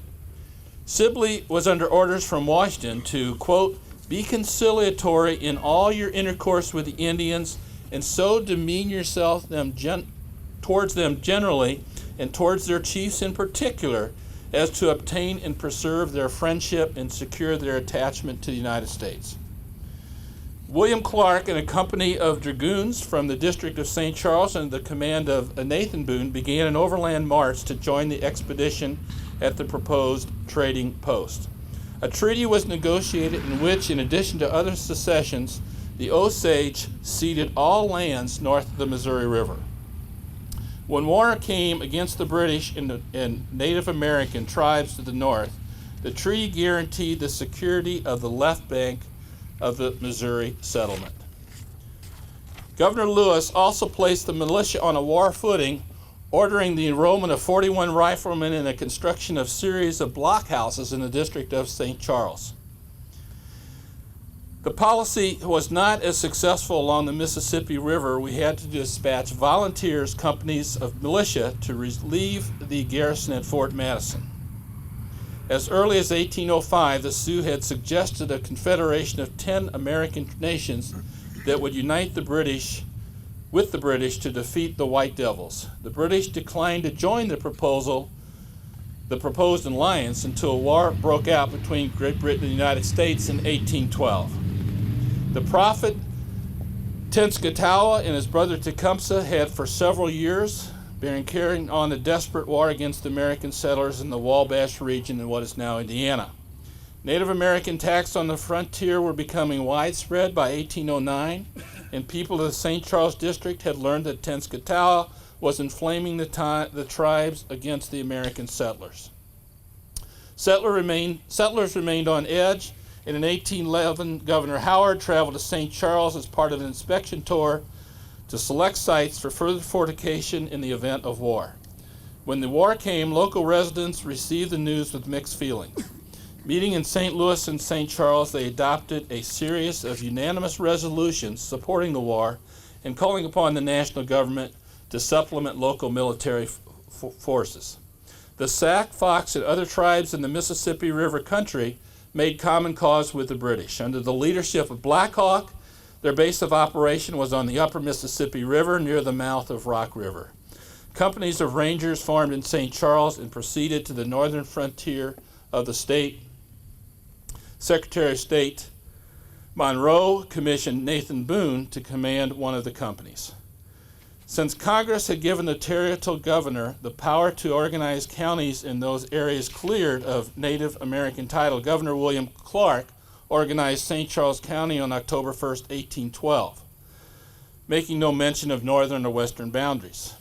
Sibley was under orders from Washington to, quote, "be conciliatory in all your intercourse with the Indians, and so demean yourself towards them generally, and towards their chiefs in particular, as to obtain and preserve their friendship and secure their attachment to the United States." William Clark and a company of dragoons from the district of St. Charles under the command of Nathan Boone began an overland march to join the expedition at the proposed trading post. A treaty was negotiated in which, in addition to other secessions, the Osage ceded all lands north of the Missouri River. When war came against the British and Native American tribes to the north, the treaty guaranteed the security of the left bank of the Missouri settlement. Governor Lewis also placed the militia on a war footing, ordering the enrollment of 41 riflemen and the construction of a series of blockhouses in the district of St. Charles. The policy was not as successful along the Mississippi River. We had to dispatch volunteers, companies of militia, to relieve the garrison at Fort Madison. As early as 1805, the Sioux had suggested a confederation of 10 American nations that would unite with the British to defeat the White Devils. The British declined to join the proposed alliance until war broke out between Great Britain and the United States in 1812. The prophet Tenskwatawa and his brother Tecumseh had for several years been carrying on a desperate war against American settlers in the Wabash region in what is now Indiana. Native American attacks on the frontier were becoming widespread by 1809, and people of the St. Charles district had learned that Tenskwatawa was inflaming the tribes against the American settlers. Settlers remained on edge, and in 1811, Governor Howard traveled to St. Charles as part of an inspection tour to select sites for further fortification in the event of war. When the war came, local residents received the news with mixed feelings. Meeting in St. Louis and St. Charles, they adopted a series of unanimous resolutions supporting the war and calling upon the national government to supplement local military forces. The Sac, Fox, and other tribes in the Mississippi River country made common cause with the British. Under the leadership of Black Hawk, their base of operation was on the upper Mississippi River near the mouth of Rock River. Companies of rangers formed in St. Charles and proceeded to the northern frontier of the state. Secretary of State Monroe commissioned Nathan Boone to command one of the companies. Since Congress had given the territorial governor the power to organize counties in those areas cleared of Native American title, Governor William Clark organized St. Charles County on October 1st, 1812, making no mention of northern or western boundaries.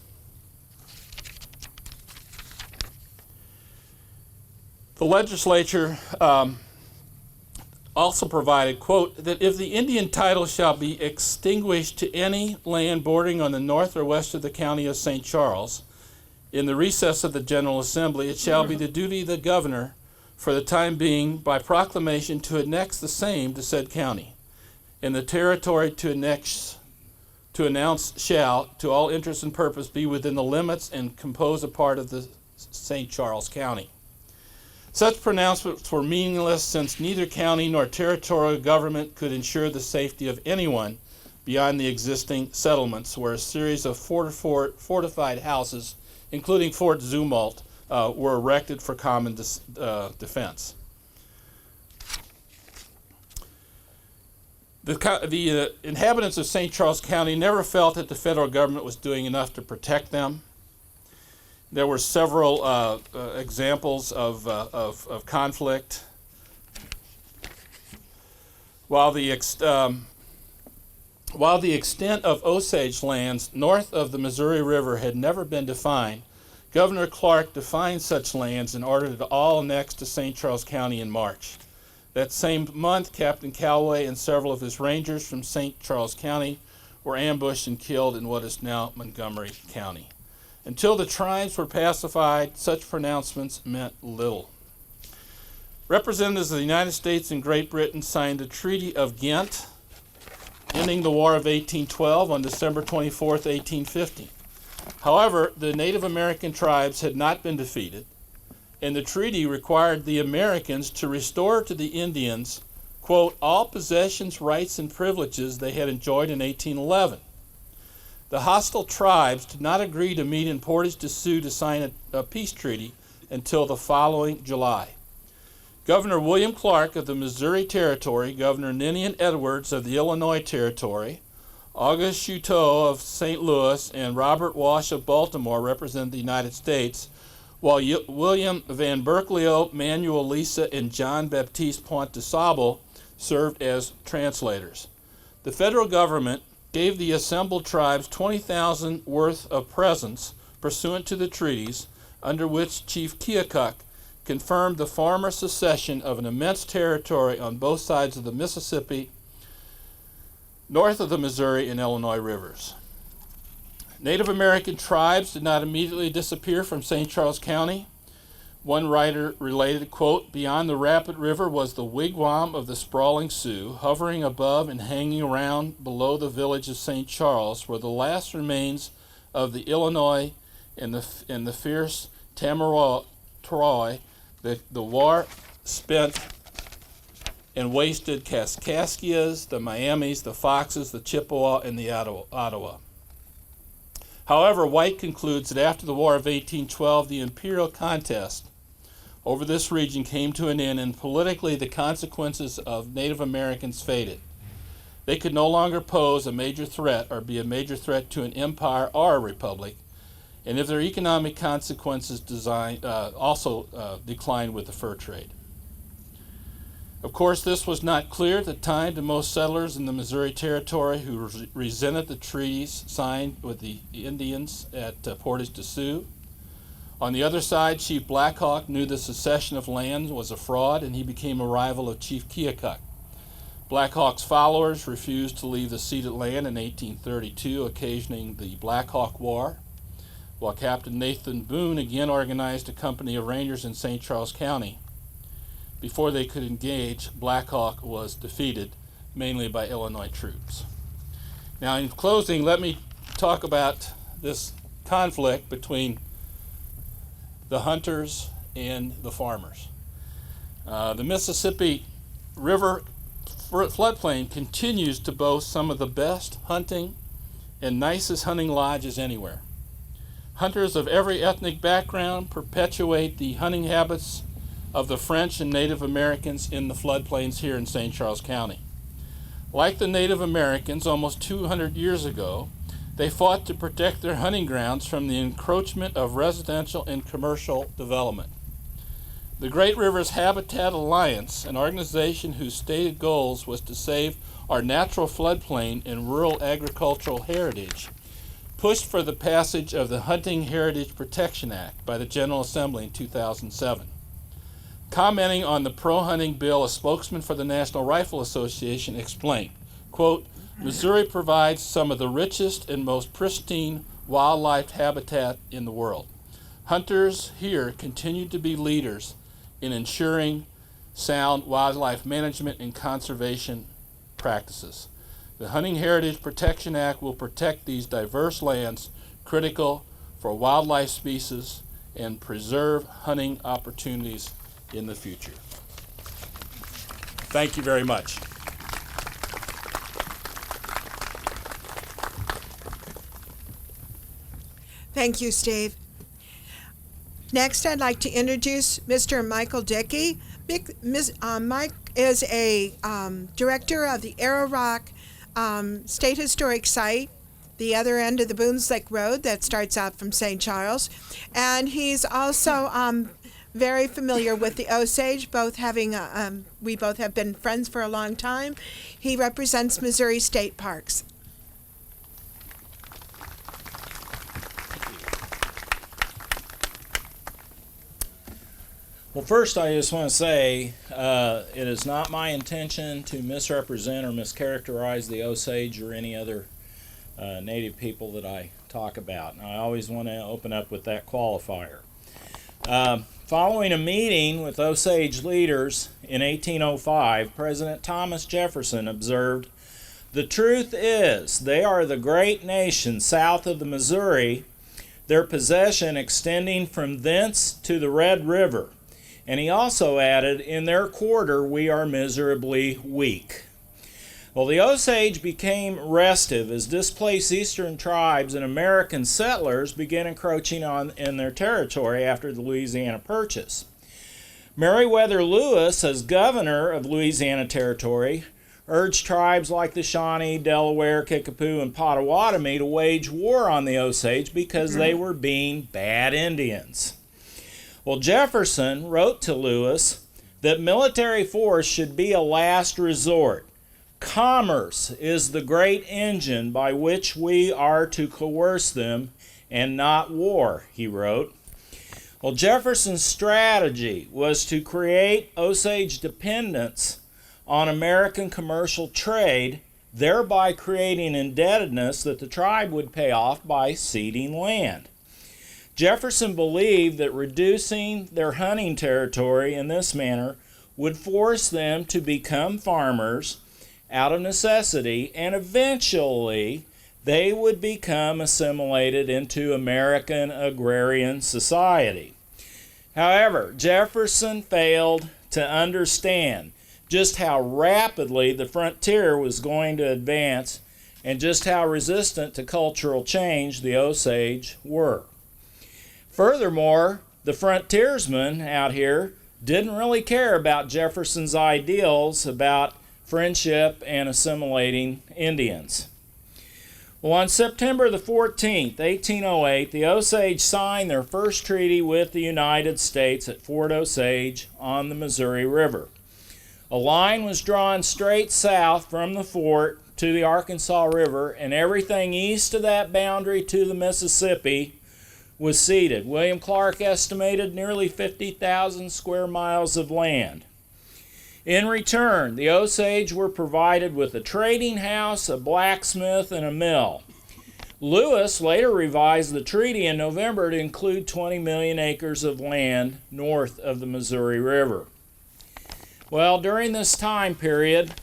The legislature also provided, quote, that if the Indian title shall be extinguished to any land bordering on the north or west of the county of St. Charles, in the recess of the General Assembly, it shall be the duty of the governor, for the time being, by proclamation, to annex the same to said county, and the territory to announce shall, to all interest and purpose, be within the limits and compose a part of the St. Charles County. Such pronouncements were meaningless, since neither county nor territorial government could ensure the safety of anyone beyond the existing settlements, where a series of fortified houses, including Fort Zumwalt, were erected for common defense. The inhabitants of St. Charles County never felt that the federal government was doing enough to protect them. There were several examples of conflict. While the extent of Osage lands north of the Missouri River had never been defined, Governor Clark defined such lands and ordered it all annexed to St. Charles County in March. That same month, Captain Calloway and several of his rangers from St. Charles County were ambushed and killed in what is now Montgomery County. Until the tribes were pacified, such pronouncements meant little. Representatives of the United States and Great Britain signed the Treaty of Ghent, ending the War of 1812 on December 24, 1850. However, the Native American tribes had not been defeated, and the treaty required the Americans to restore to the Indians, quote, all possessions, rights, and privileges they had enjoyed in 1811. The hostile tribes did not agree to meet in Portage, Sioux to sign a peace treaty until the following July. Governor William Clark of the Missouri Territory, Governor Ninian Edwards of the Illinois Territory, August Chouteau of St. Louis, and Robert Wash of Baltimore represented the United States, while William Van Berkeley, Manuel Lisa, and John Baptiste Pont de Sable served as translators. The federal government gave the assembled tribes $20,000 worth of presents pursuant to the treaties, under which Chief Keokuk confirmed the former secession of an immense territory on both sides of the Mississippi, north of the Missouri and Illinois rivers. Native American tribes did not immediately disappear from St. Charles County. One writer related, quote, beyond the rapid river was the wigwam of the sprawling Sioux. Hovering above and hanging around below the village of St. Charles were the last remains of the Illinois and the fierce Tamaroy. The war spent and wasted Kaskaskias, the Miamis, the Foxes, the Chippewa, and the Ottawa. However, White concludes that after the War of 1812, the imperial contest over this region came to an end, and politically the consequences of Native Americans faded. They could no longer pose a major threat or be a major threat to an empire or a republic, and if their economic consequences also declined with the fur trade. Of course, this was not clear at the time to most settlers in the Missouri Territory who resented the treaties signed with the Indians at Portage to Sioux. On the other side, Chief Black Hawk knew the secession of land was a fraud, and he became a rival of Chief Keokuk. Black Hawk's followers refused to leave the ceded land in 1832, occasioning the Black Hawk War, while Captain Nathan Boone again organized a company of rangers in St. Charles County. Before they could engage, Black Hawk was defeated, mainly by Illinois troops. Now, in closing, let me talk about this conflict between the hunters and the farmers. The Mississippi River floodplain continues to boast some of the best hunting and nicest hunting lodges anywhere. Hunters of every ethnic background perpetuate the hunting habits of the French and Native Americans in the floodplains here in St. Charles County. Like the Native Americans almost 200 years ago, they fought to protect their hunting grounds from the encroachment of residential and commercial development. The Great Rivers Habitat Alliance, an organization whose stated goals was to save our natural floodplain and rural agricultural heritage, pushed for the passage of the Hunting Heritage Protection Act by the General Assembly in 2007. Commenting on the pro-hunting bill, a spokesman for the National Rifle Association explained, quote, "Missouri provides some of the richest and most pristine wildlife habitat in the world. Hunters here continue to be leaders in ensuring sound wildlife management and conservation practices. The Hunting Heritage Protection Act will protect these diverse lands critical for wildlife species and preserve hunting opportunities in the future." Thank you very much. Thank you, Steve. Next, I'd like to introduce Mr. Michael Dickey. Mike is a director of the Arrow Rock State Historic Site, the other end of the Boones Lake Road that starts out from St. Charles. And he's also very familiar with the Osage, we both have been friends for a long time. He represents Missouri State Parks. Well, first I just want to say it is not my intention to misrepresent or mischaracterize the Osage or any other Native people that I talk about. And I always want to open up with that qualifier. Following a meeting with Osage leaders in 1805, President Thomas Jefferson observed, "The truth is, they are the great nation south of the Missouri, their possession extending from thence to the Red River." And he also added, "In their quarter we are miserably weak." Well, the Osage became restive as displaced eastern tribes and American settlers began encroaching in their territory after the Louisiana Purchase. Meriwether Lewis, as governor of Louisiana Territory, urged tribes like the Shawnee, Delaware, Kickapoo, and Potawatomi to wage war on the Osage because they were being bad Indians. Well, Jefferson wrote to Lewis that military force should be a last resort. Commerce is the great engine by which we are to coerce them, and not war, he wrote. Well, Jefferson's strategy was to create Osage dependence on American commercial trade, thereby creating indebtedness that the tribe would pay off by ceding land. Jefferson believed that reducing their hunting territory in this manner would force them to become farmers out of necessity, and eventually they would become assimilated into American agrarian society. However, Jefferson failed to understand just how rapidly the frontier was going to advance and just how resistant to cultural change the Osage were. Furthermore, the frontiersmen out here didn't really care about Jefferson's ideals about friendship and assimilating Indians. Well, on September the 14th, 1808, the Osage signed their first treaty with the United States at Fort Osage on the Missouri River. A line was drawn straight south from the fort to the Arkansas River, and everything east of that boundary to the Mississippi was ceded. William Clark estimated nearly 50,000 square miles of land. In return, the Osage were provided with a trading house, a blacksmith, and a mill. Lewis later revised the treaty in November to include 20 million acres of land north of the Missouri River. Well, during this time period,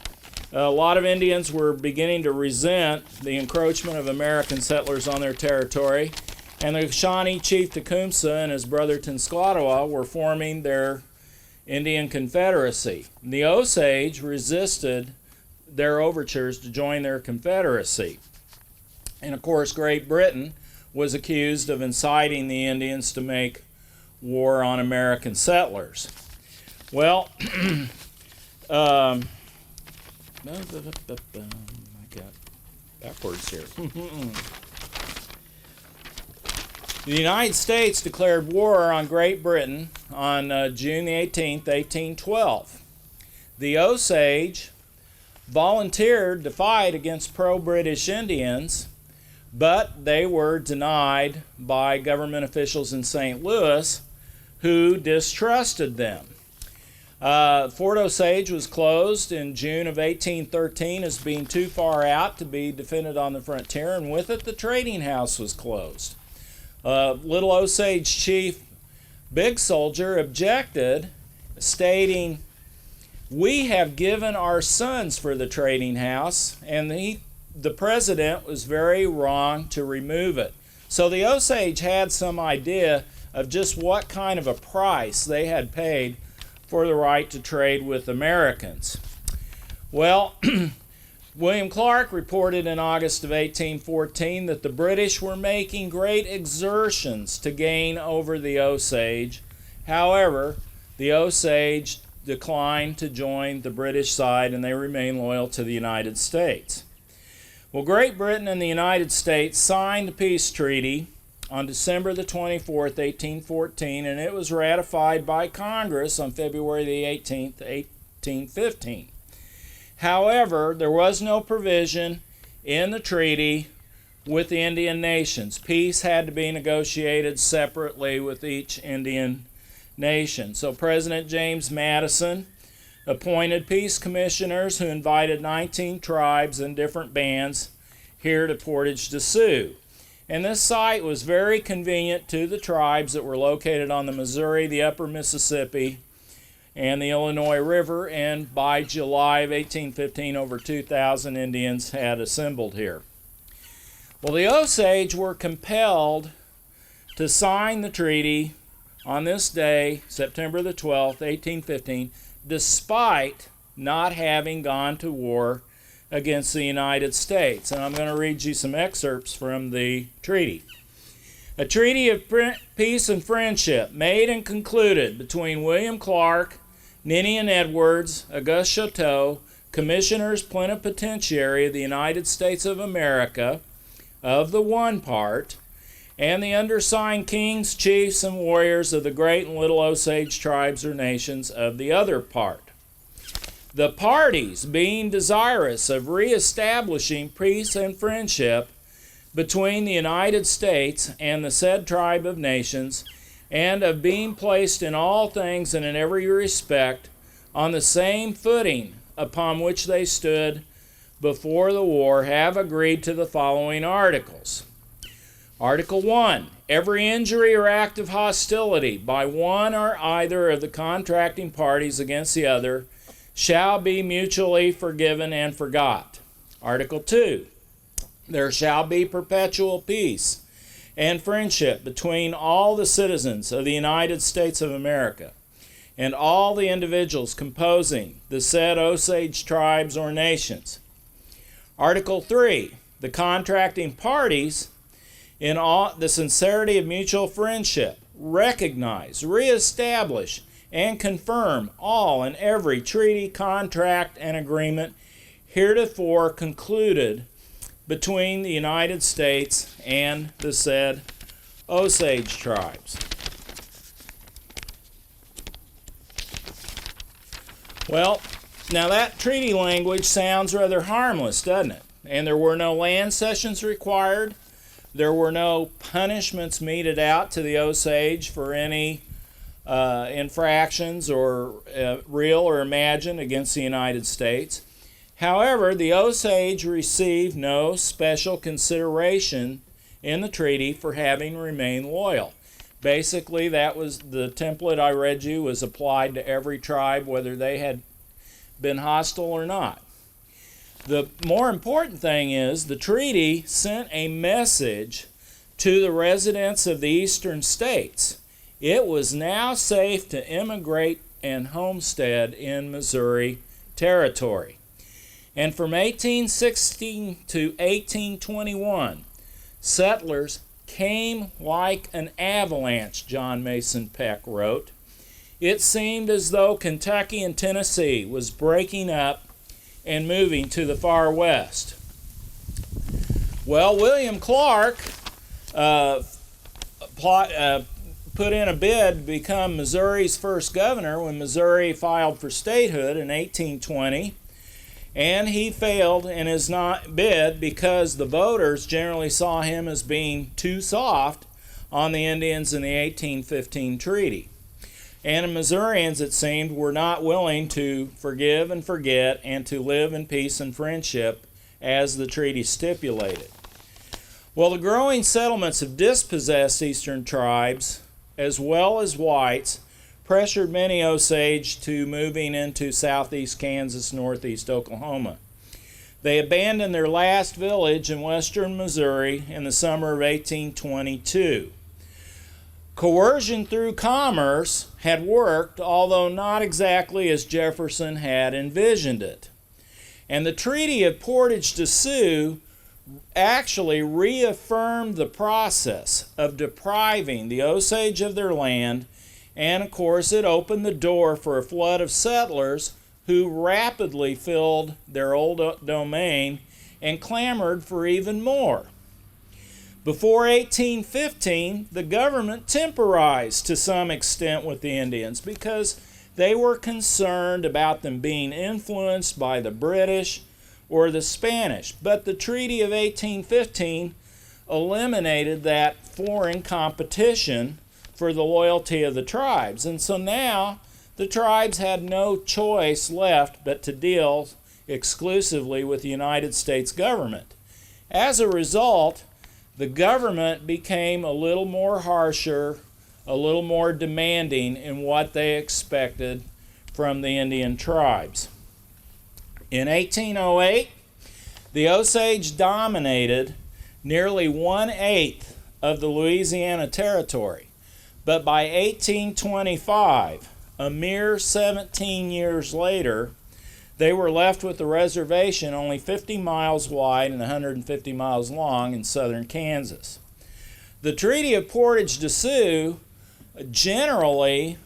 a lot of Indians were beginning to resent the encroachment of American settlers on their territory, and the Shawnee chief Tecumseh and his brother Tenskwatawa were forming their Indian Confederacy. The Osage resisted their overtures to join their confederacy. And of course, Great Britain was accused of inciting the Indians to make war on American settlers. Well, I got backwards here. The United States declared war on Great Britain on June the 18th, 1812. The Osage volunteered to fight against pro-British Indians, but they were denied by government officials in St. Louis who distrusted them. Fort Osage was closed in June of 1813 as being too far out to be defended on the frontier, and with it the trading house was closed. Little Osage chief Big Soldier objected, stating, "We have given our sons for the trading house," and the president was very wrong to remove it. So the Osage had some idea of just what kind of a price they had paid for the right to trade with Americans. Well, William Clark reported in August of 1814 that the British were making great exertions to gain over the Osage. However, the Osage declined to join the British side, and they remained loyal to the United States. Well, Great Britain and the United States signed the peace treaty on December the 24th, 1814, and it was ratified by Congress on February the 18th, 1815. However, there was no provision in the treaty with the Indian nations. Peace had to be negotiated separately with each Indian nation. So President James Madison appointed peace commissioners who invited 19 tribes and different bands here to Portage to Sioux. And this site was very convenient to the tribes that were located on the Missouri, the upper Mississippi, and the Illinois River, and by July of 1815, over 2,000 Indians had assembled here. Well, the Osage were compelled to sign the treaty on this day, September the 12th, 1815, despite not having gone to war against the United States. And I'm going to read you some excerpts from the treaty. A treaty of peace and friendship made and concluded between William Clark, Ninian Edwards, Auguste Choteau, Commissioners Plenipotentiary of the United States of America, of the one part, and the undersigned kings, chiefs, and warriors of the Great and Little Osage tribes or nations of the other part. The parties being desirous of reestablishing peace and friendship between the United States and the said tribe of nations, and of being placed in all things and in every respect on the same footing upon which they stood before the war, have agreed to the following articles. Article 1. Every injury or act of hostility by one or either of the contracting parties against the other shall be mutually forgiven and forgot. Article 2. There shall be perpetual peace and friendship between all the citizens of the United States of America and all the individuals composing the said Osage tribes or nations. Article 3. The contracting parties, in all the sincerity of mutual friendship, recognize, reestablish, and confirm all and every treaty, contract, and agreement heretofore concluded between the United States and the said Osage tribes. Well, Now that treaty language sounds rather harmless, doesn't it? And there were no land cessions required. There were no punishments meted out to the Osage for any infractions or real or imagined against the United States. However, the Osage received no special consideration in the treaty for having remained loyal. Basically, that was the template I read you was applied to every tribe, whether they had been hostile or not. The more important thing is the treaty sent a message to the residents of the eastern states. It was now safe to immigrate and homestead in Missouri Territory. And from 1816 to 1821, settlers came like an avalanche, John Mason Peck wrote. It seemed as though Kentucky and Tennessee was breaking up and moving to the far west. Well, William Clark put in a bid to become Missouri's first governor when Missouri filed for statehood in 1820, and he failed in his bid because the voters generally saw him as being too soft on the Indians in the 1815 treaty. And the Missourians, it seemed, were not willing to forgive and forget and to live in peace and friendship as the treaty stipulated. Well, the growing settlements of dispossessed eastern tribes, as well as whites, pressured many Osage to moving into southeast Kansas, northeast Oklahoma. They abandoned their last village in western Missouri in the summer of 1822. Coercion through commerce had worked, although not exactly as Jefferson had envisioned it. And the Treaty of Portage de Sioux actually reaffirmed the process of depriving the Osage of their land, and of course it opened the door for a flood of settlers who rapidly filled their old domain and clamored for even more. Before 1815, the government temporized to some extent with the Indians because they were concerned about them being influenced by the British or the Spanish. But the Treaty of 1815 eliminated that foreign competition for the loyalty of the tribes. And so now the tribes had no choice left but to deal exclusively with the United States government. As a result, the government became a little more harsher, a little more demanding in what they expected from the Indian tribes. In 1808, the Osage dominated nearly 1/8 of the Louisiana Territory, but by 1825, a mere 17 years later, they were left with a reservation only 50 miles wide and 150 miles long in southern Kansas. The Treaty of Portage de Sioux generally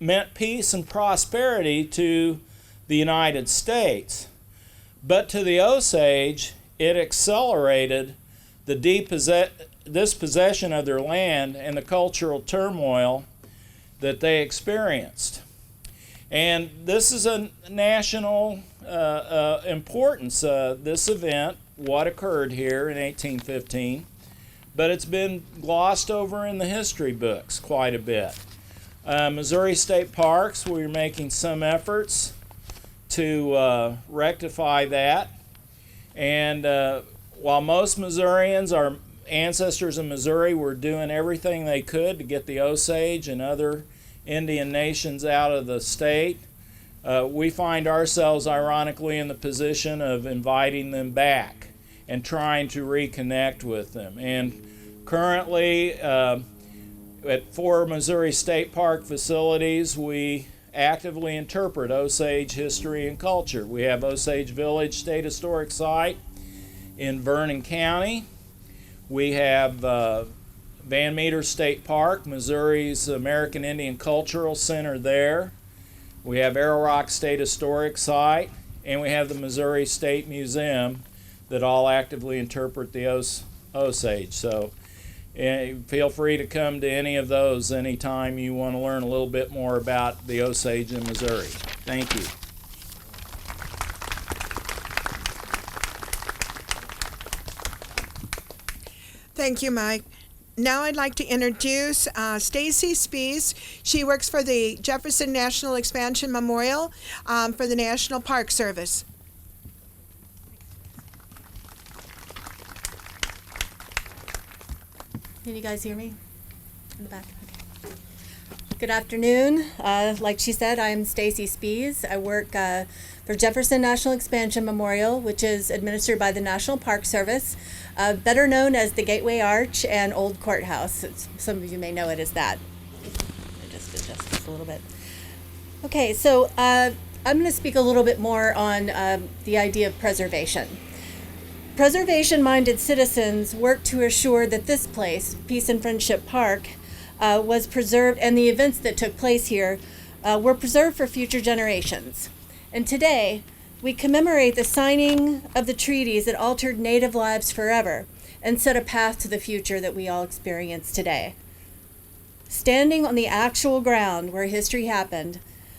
meant peace and prosperity to the United States, but to the Osage, it accelerated the dispossession of their land and the cultural turmoil that they experienced. And this is a national importance, this event, what occurred here in 1815, but it's been glossed over in the history books quite a bit. Missouri State Parks, we're making some efforts to rectify that. And while most Missourians, our ancestors in Missouri, were doing everything they could to get the Osage and other Indian nations out of the state, we find ourselves ironically in the position of inviting them back and trying to reconnect with them. And currently at 4 Missouri State Park facilities, we actively interpret Osage history and culture. We have Osage Village State Historic Site in Vernon County. We have Van Meter State Park, Missouri's American Indian Cultural Center there. We have Arrow Rock State Historic Site, and we have the Missouri State Museum that all actively interpret the Osage. So feel free to come to any of those anytime you want to learn a little bit more about the Osage in Missouri. Thank you. Thank you, Mike. Now I'd like to introduce Stacy Spies. She works for the Jefferson National Expansion Memorial for the National Park Service. Can you guys hear me? In the back. Okay. Good afternoon. Like she said, I'm Stacy Spies. I work for Jefferson National Expansion Memorial, which is administered by the National Park Service, better known as the Gateway Arch and Old Courthouse. Some of you may know it as that. I just adjust this a little bit. Okay, so I'm going to speak a little bit more on the idea of preservation. Preservation-minded citizens work to assure that this place, Peace and Friendship Park, was preserved, and the events that took place here were preserved for future generations. And today, we commemorate the signing of the treaties that altered Native lives forever and set a path to the future that we all experience today. Standing on the actual ground where history happened,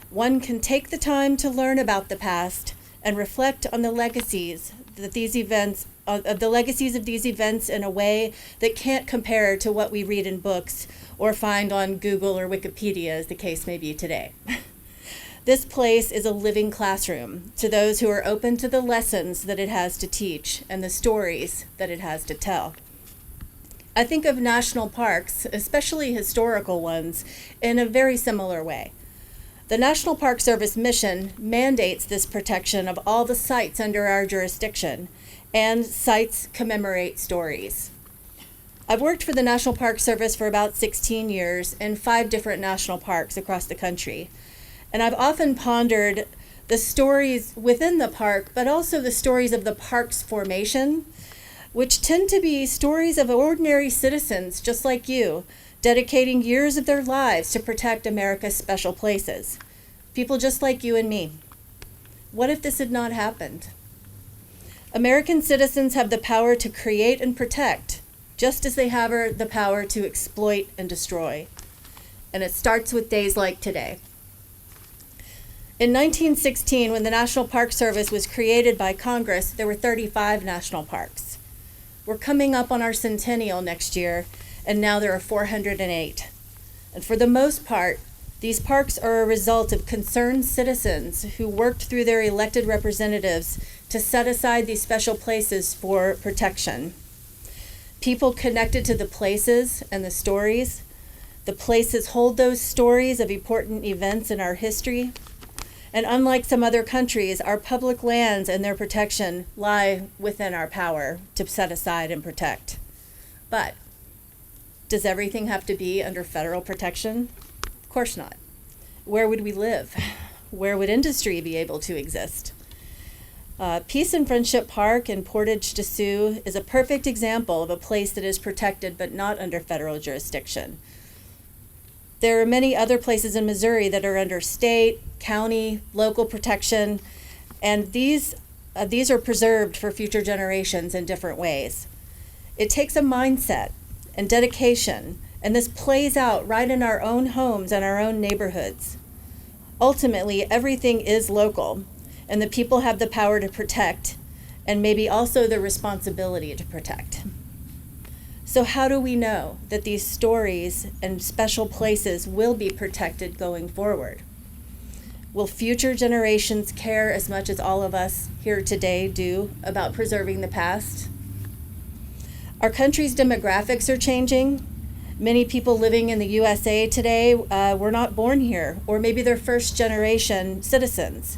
one can take the time to learn about the past and reflect on the legacies that these events, the legacies of these events in a way that can't compare to what we read in books or find on Google or Wikipedia, as the case may be today. This place is a living classroom to those who are open to the lessons that it has to teach and the stories that it has to tell. I think of national parks, especially historical ones, in a very similar way. The National Park Service mission mandates this protection of all the sites under our jurisdiction, and sites commemorate stories. I've worked for the National Park Service for about 16 years in 5 different national parks across the country. And I've often pondered the stories within the park, but also the stories of the park's formation, which tend to be stories of ordinary citizens just like you, dedicating years of their lives to protect America's special places. People just like you and me. What if this had not happened? American citizens have the power to create and protect, just as they have the power to exploit and destroy. And it starts with days like today. In 1916, when the National Park Service was created by Congress, there were 35 national parks. We're coming up on our centennial next year, and now there are 408. And for the most part, these parks are a result of concerned citizens who worked through their elected representatives to set aside these special places for protection. People connected to the places and the stories. The places hold those stories of important events in our history. And unlike some other countries, our public lands and their protection lie within our power to set aside and protect. But does everything have to be under federal protection? Of course not. Where would we live? Where would industry be able to exist? Peace and Friendship Park in Portage, Sioux is a perfect example of a place that is protected but not under federal jurisdiction. There are many other places in Missouri that are under state, county, local protection, and these are preserved for future generations in different ways. It takes a mindset and dedication, and this plays out right in our own homes and our own neighborhoods. Ultimately, everything is local, and the people have the power to protect, and maybe also the responsibility to protect. So how do we know that these stories and special places will be protected going forward? Will future generations care as much as all of us here today do about preserving the past? Our country's demographics are changing. Many people living in the USA today were not born here, or maybe they're first generation citizens.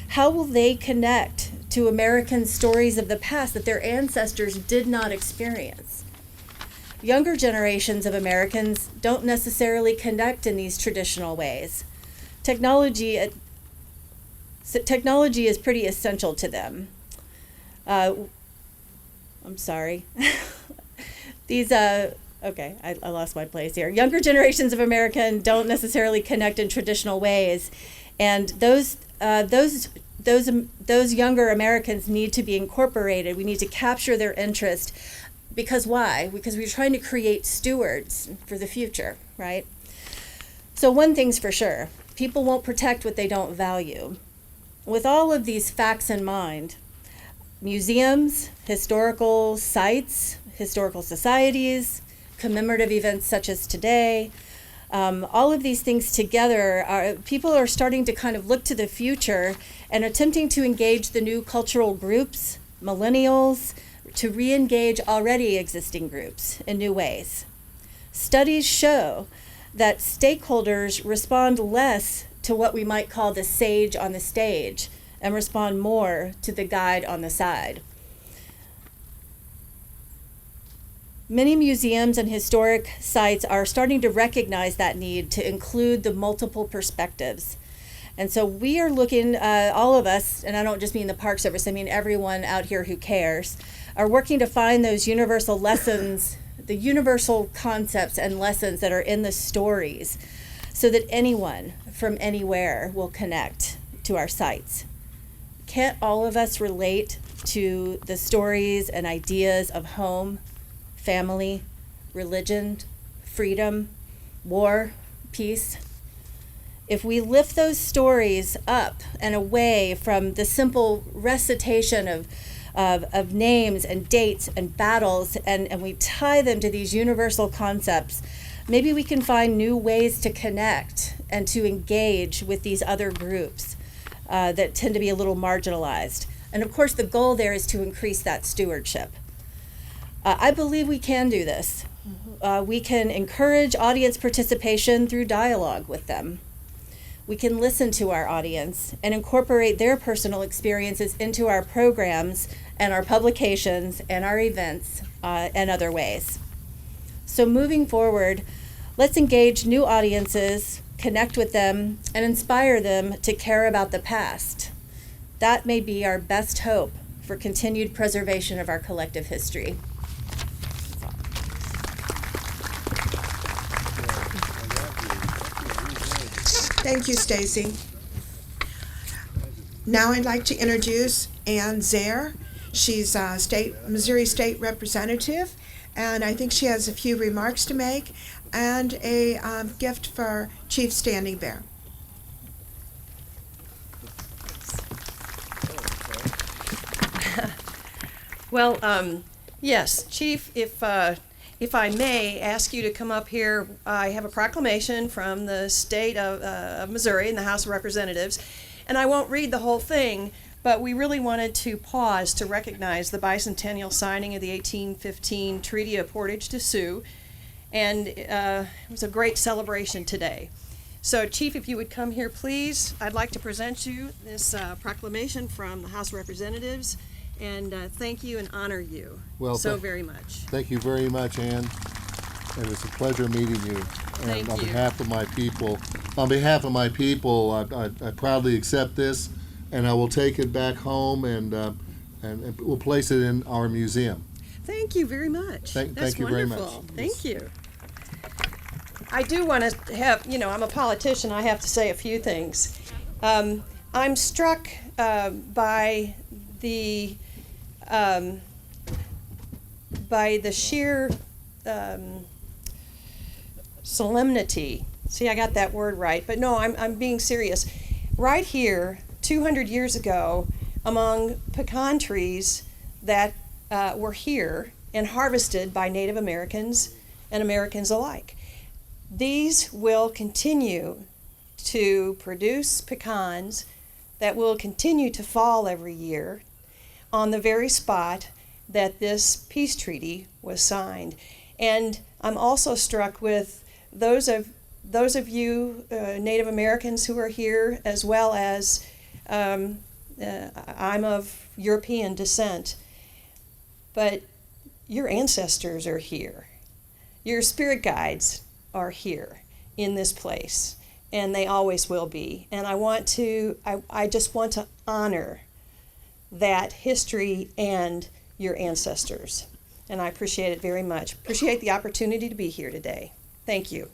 How will they connect to American stories of the past that their ancestors did not experience? Younger generations of Americans don't necessarily connect in these traditional ways. Technology is pretty essential to them. I'm sorry. Okay, I lost my place here. Younger generations of Americans don't necessarily connect in traditional ways, and those younger Americans need to be incorporated. We need to capture their interest. Because why? Because we're trying to create stewards for the future, right? So one thing's for sure, people won't protect what they don't value. With all of these facts in mind, museums, historical sites, historical societies, commemorative events such as today. All of these things together, people are starting to kind of look to the future and attempting to engage the new cultural groups, millennials, to re-engage already existing groups in new ways. Studies show that stakeholders respond less to what we might call the sage on the stage and respond more to the guide on the side. Many museums and historic sites are starting to recognize that need to include the multiple perspectives. And so we are looking, all of us, and I don't just mean the Park Service, I mean everyone out here who cares, are working to find those universal lessons, the universal concepts and lessons that are in the stories, so that anyone from anywhere will connect to our sites. Can't all of us relate to the stories and ideas of home, family, religion, freedom, war, peace? If we lift those stories up and away from the simple recitation of names and dates and battles, and we tie them to these universal concepts, maybe we can find new ways to connect and to engage with these other groups that tend to be a little marginalized. And of course, the goal there is to increase that stewardship. I believe we can do this. We can encourage audience participation through dialogue with them. We can listen to our audience and incorporate their personal experiences into our programs and our publications and our events and other ways. So moving forward, let's engage new audiences, connect with them, and inspire them to care about the past. That may be our best hope for continued preservation of our collective history. Thank you, Stacy. Now I'd like to introduce Ann Zare. She's a Missouri State Representative, and I think she has a few remarks to make and a gift for Chief Standing Bear. Well, yes, Chief, if I may ask you to come up here, I have a proclamation from the state of Missouri in the House of Representatives, and I won't read the whole thing, but we really wanted to pause to recognize the bicentennial signing of the 1815 Treaty of Portage to Sioux, and it was a great celebration today. So, Chief, if you would come here, please, I'd like to present you this proclamation from the House of Representatives, and thank you and honor you very much. Thank you very much, Ann. It was a pleasure meeting you. And on behalf of my people, I proudly accept this, and I will take it back home and we'll place it in our museum. Thank you very much. Thank you very much. Thank you. I do want to have, I'm a politician, I have to say a few things. I'm struck by the sheer solemnity. See, I got that word right, but no, I'm being serious. Right here, 200 years ago, among pecan trees that were here and harvested by Native Americans and Americans alike. These will continue to produce pecans that will continue to fall every year on the very spot that this peace treaty was signed. And I'm also struck with those of you Native Americans who are here, as well as I'm of European descent, but your ancestors are here. Your spirit guides are here in this place, and they always will be. And I just want to honor that history and your ancestors. And I appreciate it very much. Appreciate the opportunity to be here today. Thank you.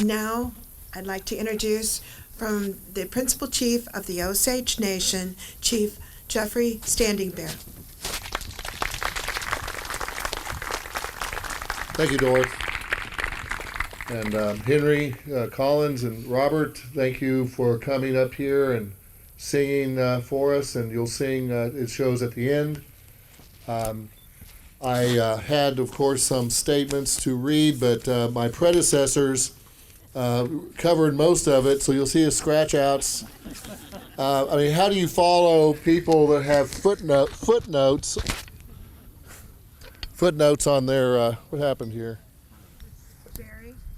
Now, I'd like to introduce from the Principal Chief of the Osage Nation, Chief Geoffrey Standing Bear. Thank you, Dorris. And Henry, Collins, and Robert, thank you for coming up here and singing for us, and you'll sing, it shows at the end. I had, of course, some statements to read, but my predecessors covered most of it, so you'll see the scratch-outs. I mean, how do you follow people that have footnotes on their, what happened here?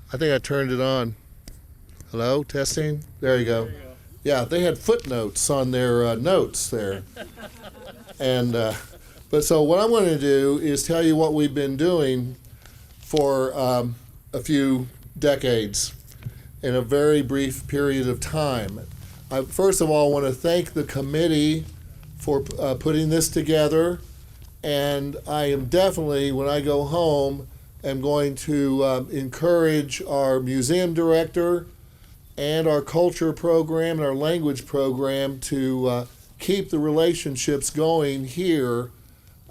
I think I turned it on. Hello, testing? There you go. Yeah, they had footnotes on their notes there. And, but so what I'm going to do is tell you what we've been doing for a few decades in a very brief period of time. I first of all want to thank the committee for putting this together, and I am definitely, when I go home, am going to encourage our museum director and our culture program and our language program to keep the relationships going here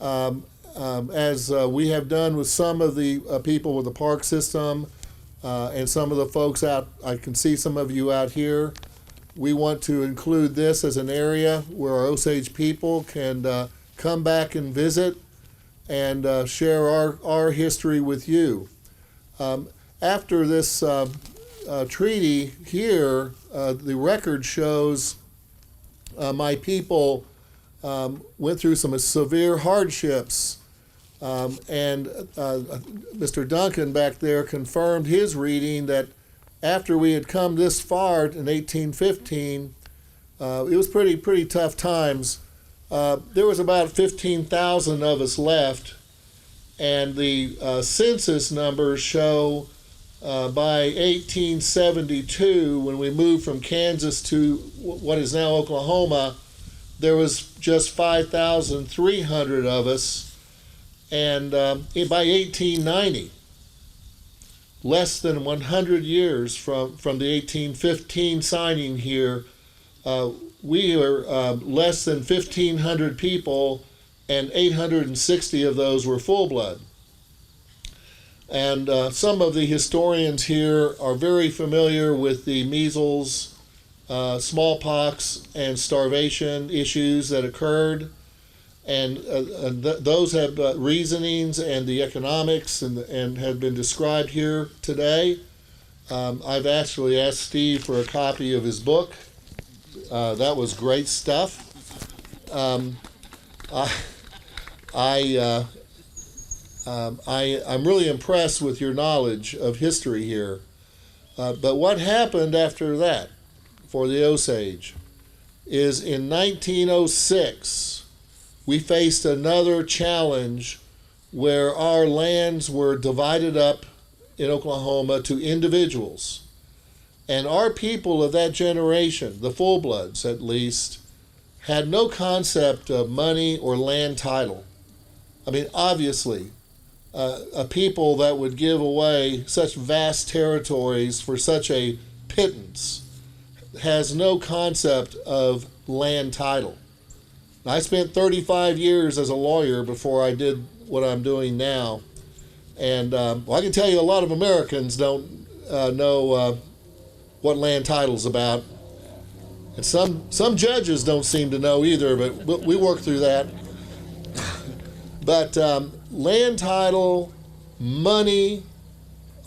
as we have done with some of the people with the park system and some of the folks out. I can see some of you out here. We want to include this as an area where our Osage people can come back and visit and share our history with you. After this treaty here, the record shows my people went through some severe hardships, and Mr. Duncan back there confirmed his reading that after we had come this far in 1815, it was pretty tough times. There was about 15,000 of us left, and the census numbers show by 1872, when we moved from Kansas to what is now Oklahoma, there was just 5,300 of us, and by 1890, less than 100 years from the 1815 signing here, we were less than 1,500 people, and 860 of those were full-blood. And some of the historians here are very familiar with the measles, smallpox, and starvation issues that occurred. And those have reasonings and the economics and have been described here today. I've actually asked Steve for a copy of his book. That was great stuff. I'm really impressed with your knowledge of history here. But what happened after that for the Osage is in 1906, we faced another challenge where our lands were divided up in Oklahoma to individuals. And our people of that generation, the full-bloods at least, had no concept of money or land title. I mean, obviously, a people that would give away such vast territories for such a pittance has no concept of land title. I spent 35 years as a lawyer before I did what I'm doing now. And well, I can tell you a lot of Americans don't know what land title's about. And some judges don't seem to know either, but we work through that. But land title, money,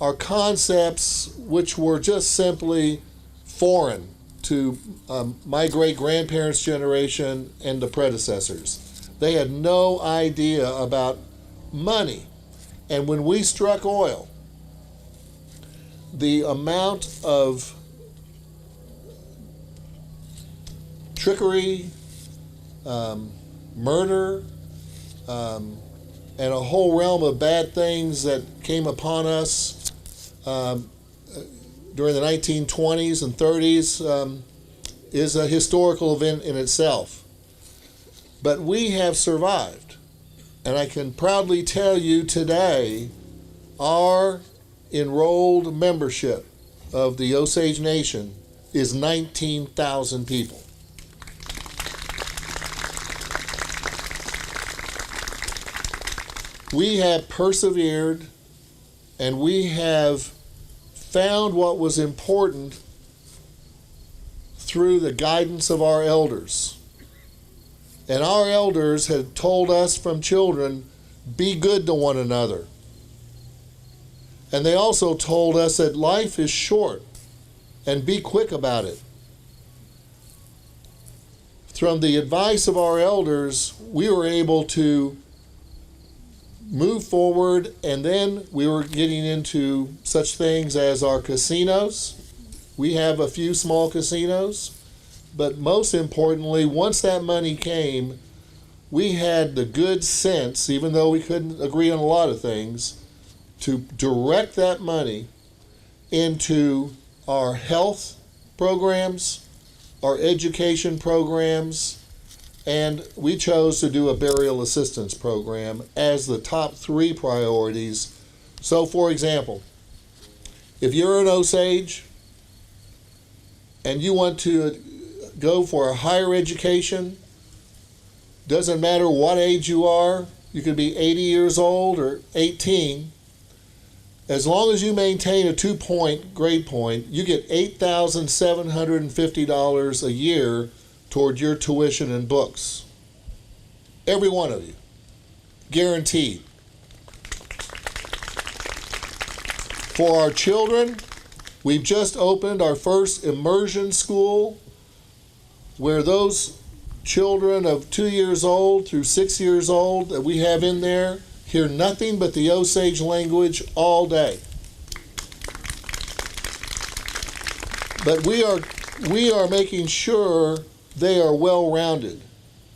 are concepts which were just simply foreign to my great-grandparents' generation and the predecessors. They had no idea about money. And when we struck oil, the amount of trickery, murder, and a whole realm of bad things that came upon us during the 1920s and 30s is a historical event in itself. But we have survived. And I can proudly tell you today, our enrolled membership of the Osage Nation is 19,000 people. We have persevered, and we have found what was important through the guidance of our elders. And our elders had told us from children, be good to one another. And they also told us that life is short and be quick about it. From the advice of our elders, we were able to move forward, and then we were getting into such things as our casinos. We have a few small casinos, but most importantly, once that money came, we had the good sense, even though we couldn't agree on a lot of things, to direct that money into our health programs, our education programs, and we chose to do a burial assistance program as the top 3 priorities. So, for example, if you're an Osage and you want to go for a higher education, doesn't matter what age you are, you could be 80 years old or 18, as long as you maintain a 2-point grade point, you get $8,750 a year toward your tuition and books. Every one of you. Guaranteed. For our children, we've just opened our first immersion school where those children of 2 years old through 6 years old that we have in there hear nothing but the Osage language all day. But we are making sure they are well-rounded,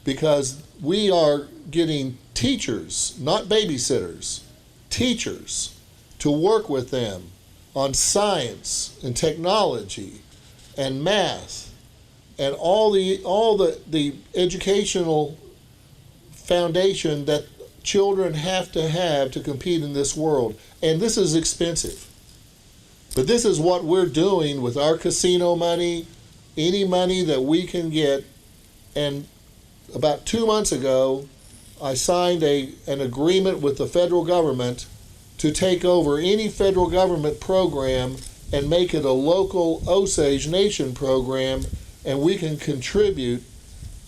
because we are getting teachers, not babysitters, teachers, to work with them on science and technology and math and all the educational foundation that children have to compete in this world. And this is expensive. But this is what we're doing with our casino money, any money that we can get. And about 2 months ago, I signed an agreement with the federal government to take over any federal government program and make it a local Osage Nation program, and we can contribute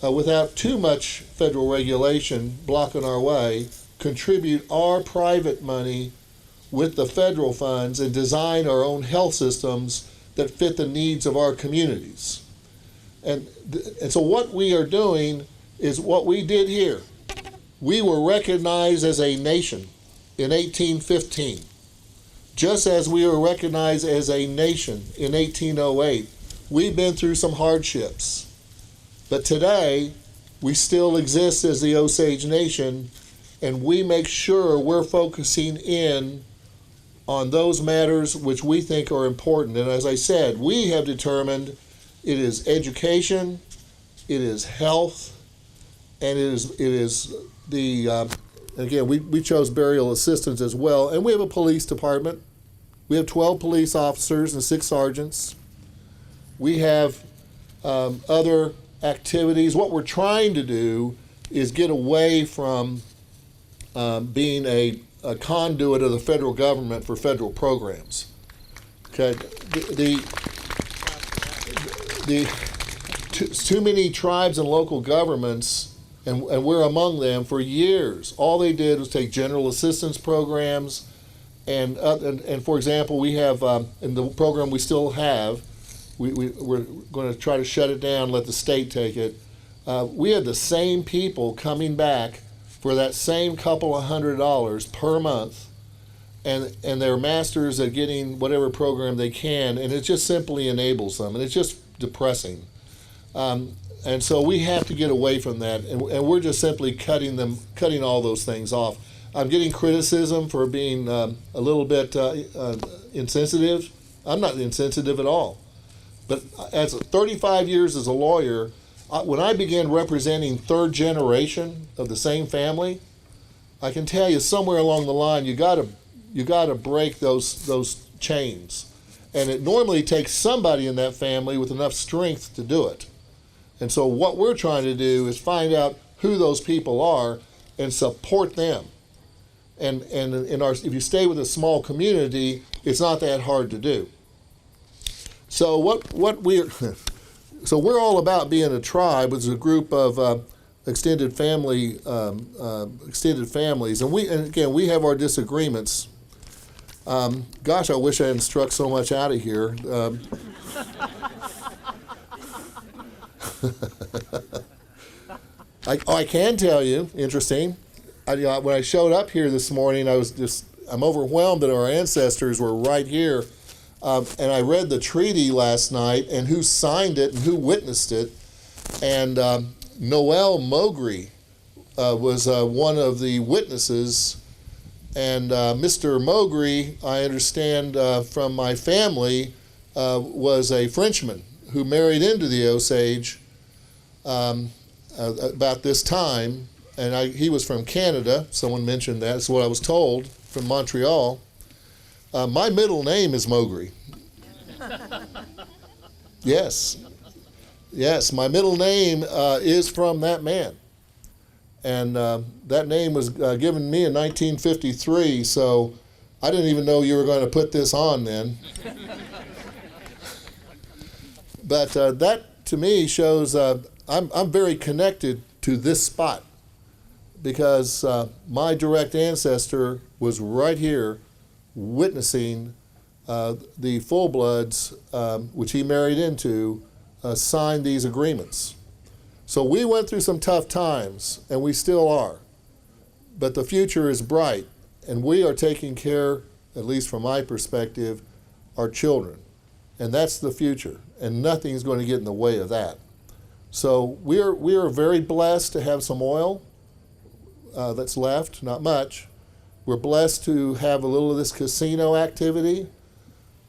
without too much federal regulation blocking our way, contribute our private money with the federal funds and design our own health systems that fit the needs of our communities. And so what we are doing is what we did here. We were recognized as a nation in 1815, just as we were recognized as a nation in 1808. We've been through some hardships. But today, we still exist as the Osage Nation, and we make sure we're focusing in on those matters which we think are important. And as I said, we have determined it is education, it is health, and it is the, again, we chose burial assistance as well. And we have a police department. We have 12 police officers and 6 sergeants. We have other activities. What we're trying to do is get away from being a conduit of the federal government for federal programs. Okay, too many tribes and local governments, and we're among them for years. All they did was take general assistance programs, and for example, we have in the program we still have. We're going to try to shut it down, let the state take it. We had the same people coming back for that same couple of $100 per month, and their masters at getting whatever program they can, and it just simply enables them, and it's just depressing. And so we have to get away from that, and we're just simply cutting all those things off. I'm getting criticism for being a little bit insensitive. I'm not insensitive at all. But as 35 years as a lawyer, when I began representing 3rd generation of the same family, I can tell you somewhere along the line you got to break those chains, and it normally takes somebody in that family with enough strength to do it. And so what we're trying to do is find out who those people are and support them. And if you stay with a small community, it's not that hard to do. So we're all about being a tribe, which is a group of extended families, and we have our disagreements. Gosh, I wish I hadn't struck so much out of here. I can tell you, interesting. When I showed up here this morning, I'm overwhelmed that our ancestors were right here. And I read the treaty last night and who signed it and who witnessed it. And Noel Mowgli was one of the witnesses. And Mr. Mowgli, I understand from my family, was a Frenchman who married into the Osage about this time. And he was from Canada. Someone mentioned that. That's what I was told, from Montreal. My middle name is Mowgli. Yes, my middle name is from that man. And that name was given me in 1953, so I didn't even know you were going to put this on then. But that, to me, shows I'm very connected to this spot because my direct ancestor was right here witnessing the full-bloods, which he married into, sign these agreements. So we went through some tough times, and we still are. But the future is bright, and we are taking care, at least from my perspective, our children. And that's the future, and nothing's going to get in the way of that. So we are very blessed to have some oil that's left, not much. We're blessed to have a little of this casino activity.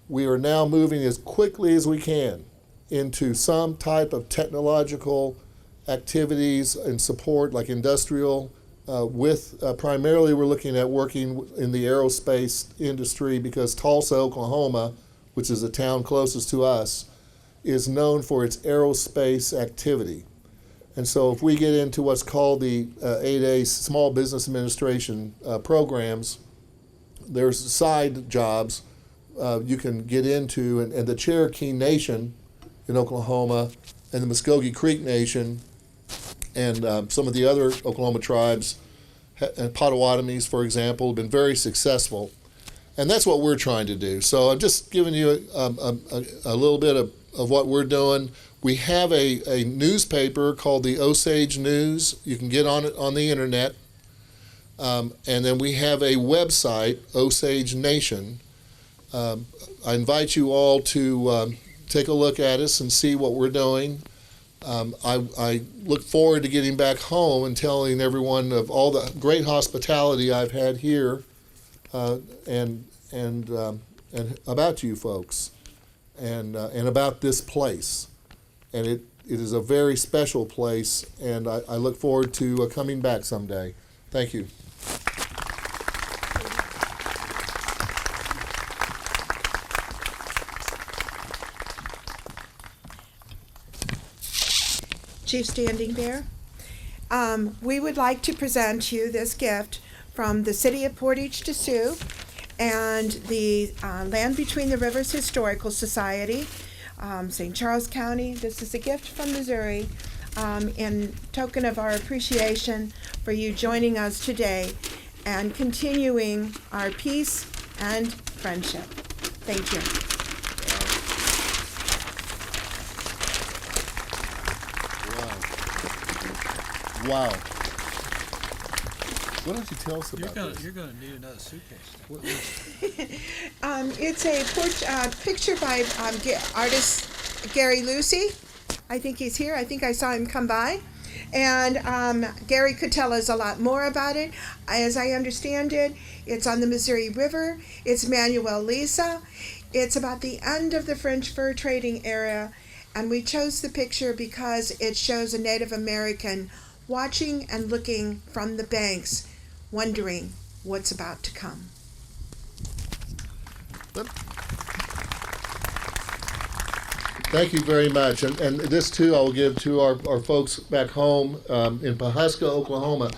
We are now moving as quickly as we can into some type of technological activities and support, like industrial, primarily we're looking at working in the aerospace industry because Tulsa, Oklahoma, which is the town closest to us, is known for its aerospace activity. And so if we get into what's called the 8A Small Business Administration programs, there's side jobs you can get into, and the Cherokee Nation in Oklahoma and the Muskogee Creek Nation and some of the other Oklahoma tribes, and Potawatomis, for example, have been very successful. And that's what we're trying to do. So I'm just giving you a little bit of what we're doing. We have a newspaper called the Osage News. You can get on it on the internet. And then we have a website, Osage Nation. I invite you all to take a look at us and see what we're doing. I look forward to getting back home and telling everyone of all the great hospitality I've had here, and about you folks, and about this place. And it is a very special place, and I look forward to coming back someday. Thank you. Chief Standing Bear, we would like to present you this gift from the City of Portage to Sioux and the Land Between the Rivers Historical Society, St. Charles County. This is a gift from Missouri in token of our appreciation for you joining us today and continuing our peace and friendship. Thank you. Wow. Why don't you tell us about this? You're going to need another suitcase. It's a picture by artist Gary Lucy. I think he's here. I think I saw him come by. And Gary could tell us a lot more about it. As I understand it, it's on the Missouri River. It's Manuel Lisa. It's about the end of the French fur trading era. And we chose the picture because it shows a Native American watching and looking from the banks, wondering what's about to come. Thank you very much. And this, too, I will give to our folks back home in Pawhuska, Oklahoma.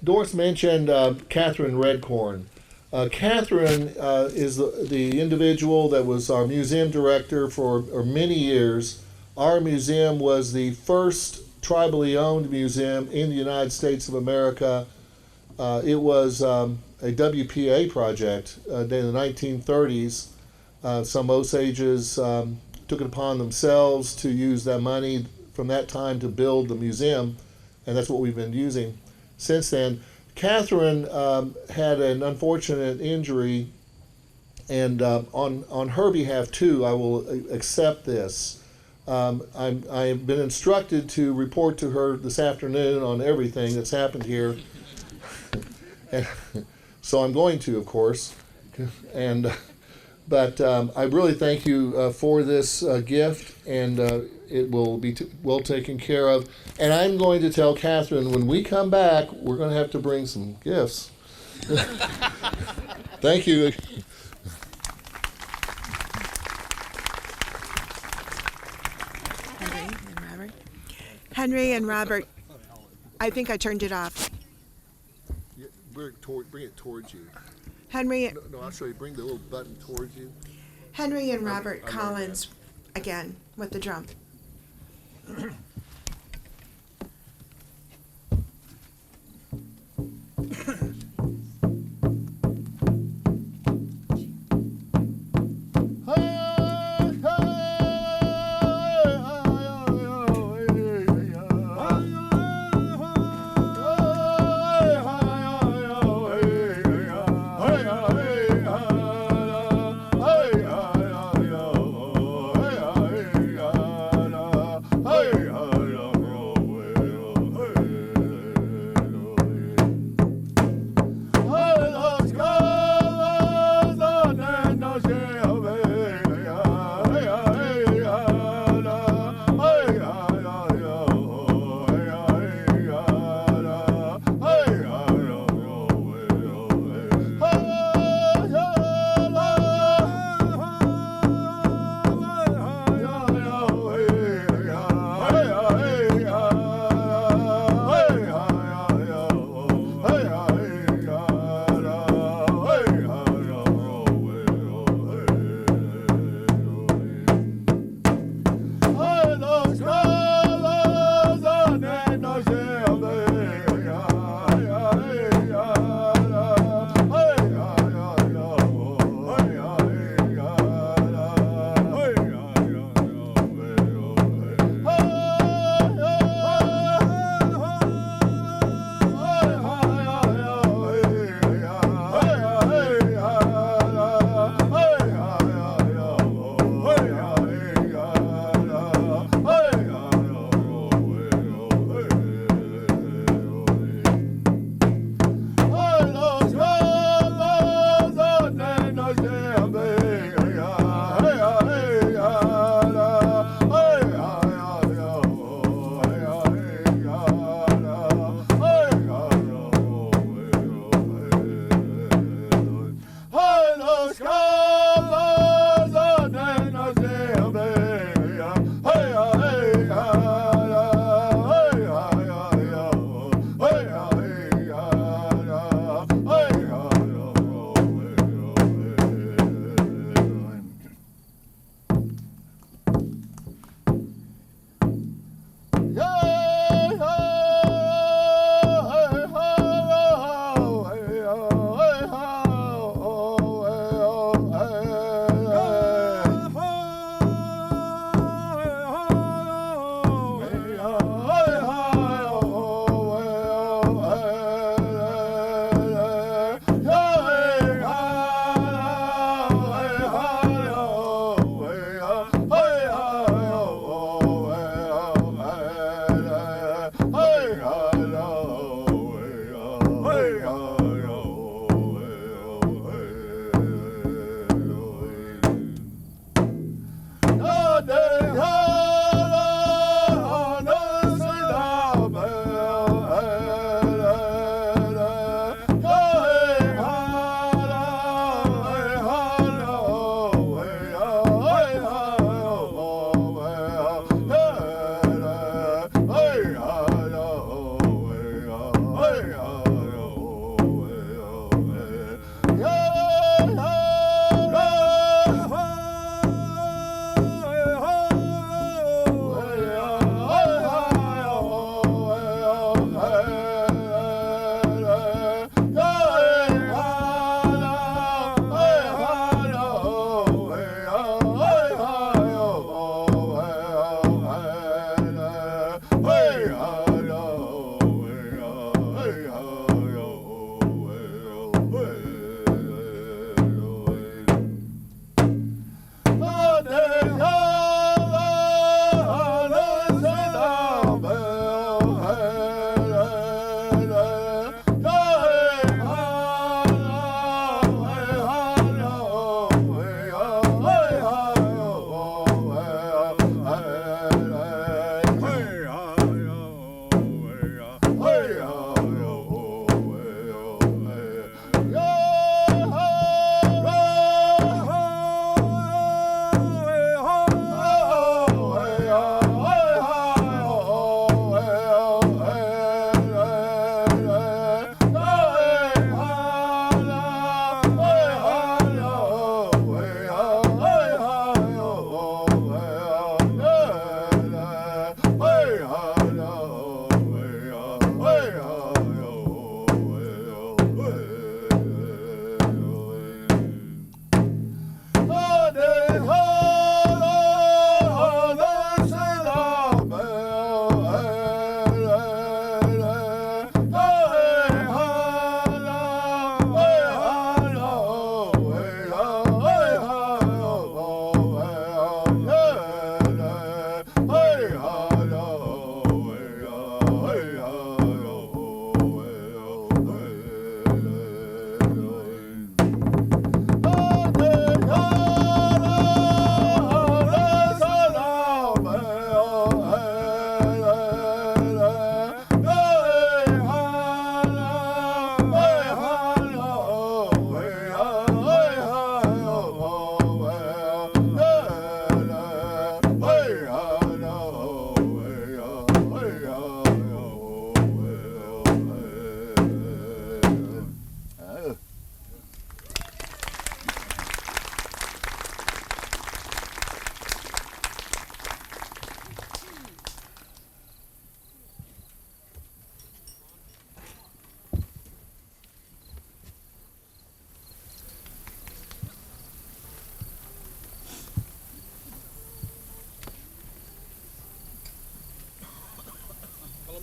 Dorris mentioned Catherine Redcorn. Catherine is the individual that was our museum director for many years. Our museum was the first tribally owned museum in the United States of America. It was a WPA project in the 1930s. Some Osages took it upon themselves to use that money from that time to build the museum, and that's what we've been using since then. Catherine had an unfortunate injury, and on her behalf too, I will accept this. I've been instructed to report to her this afternoon on everything that's happened here, and so I'm going to, of course. But I really thank you for this gift, and it will be well taken care of. And I'm going to tell Catherine when we come back, we're going to have to bring some gifts. Thank you. Henry and Robert, I think I turned it off. Yeah, bring it towards you. Henry. No, I'll show you. Bring the little button towards you. Henry and Robert Collins, again, with the drum.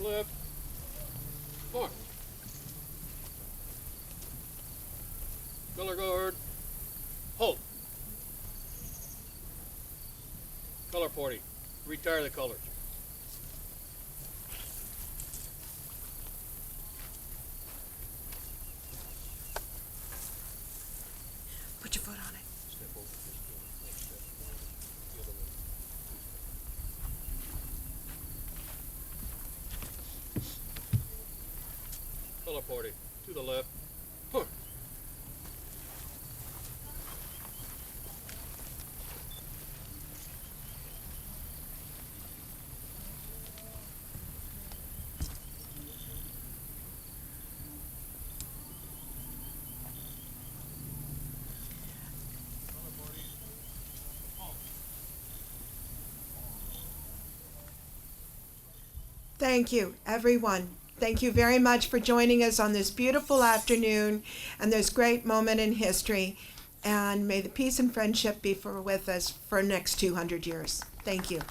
the left. March. Color guard. Halt. Color party. Retire the colors. Put your foot on it. Step over this one. Next step. The other one. Color party. To the left. March. Thank you, everyone. Thank you very much for joining us on this beautiful afternoon and this great moment in history. And may the peace and friendship be with us for the next 200 years. Thank you.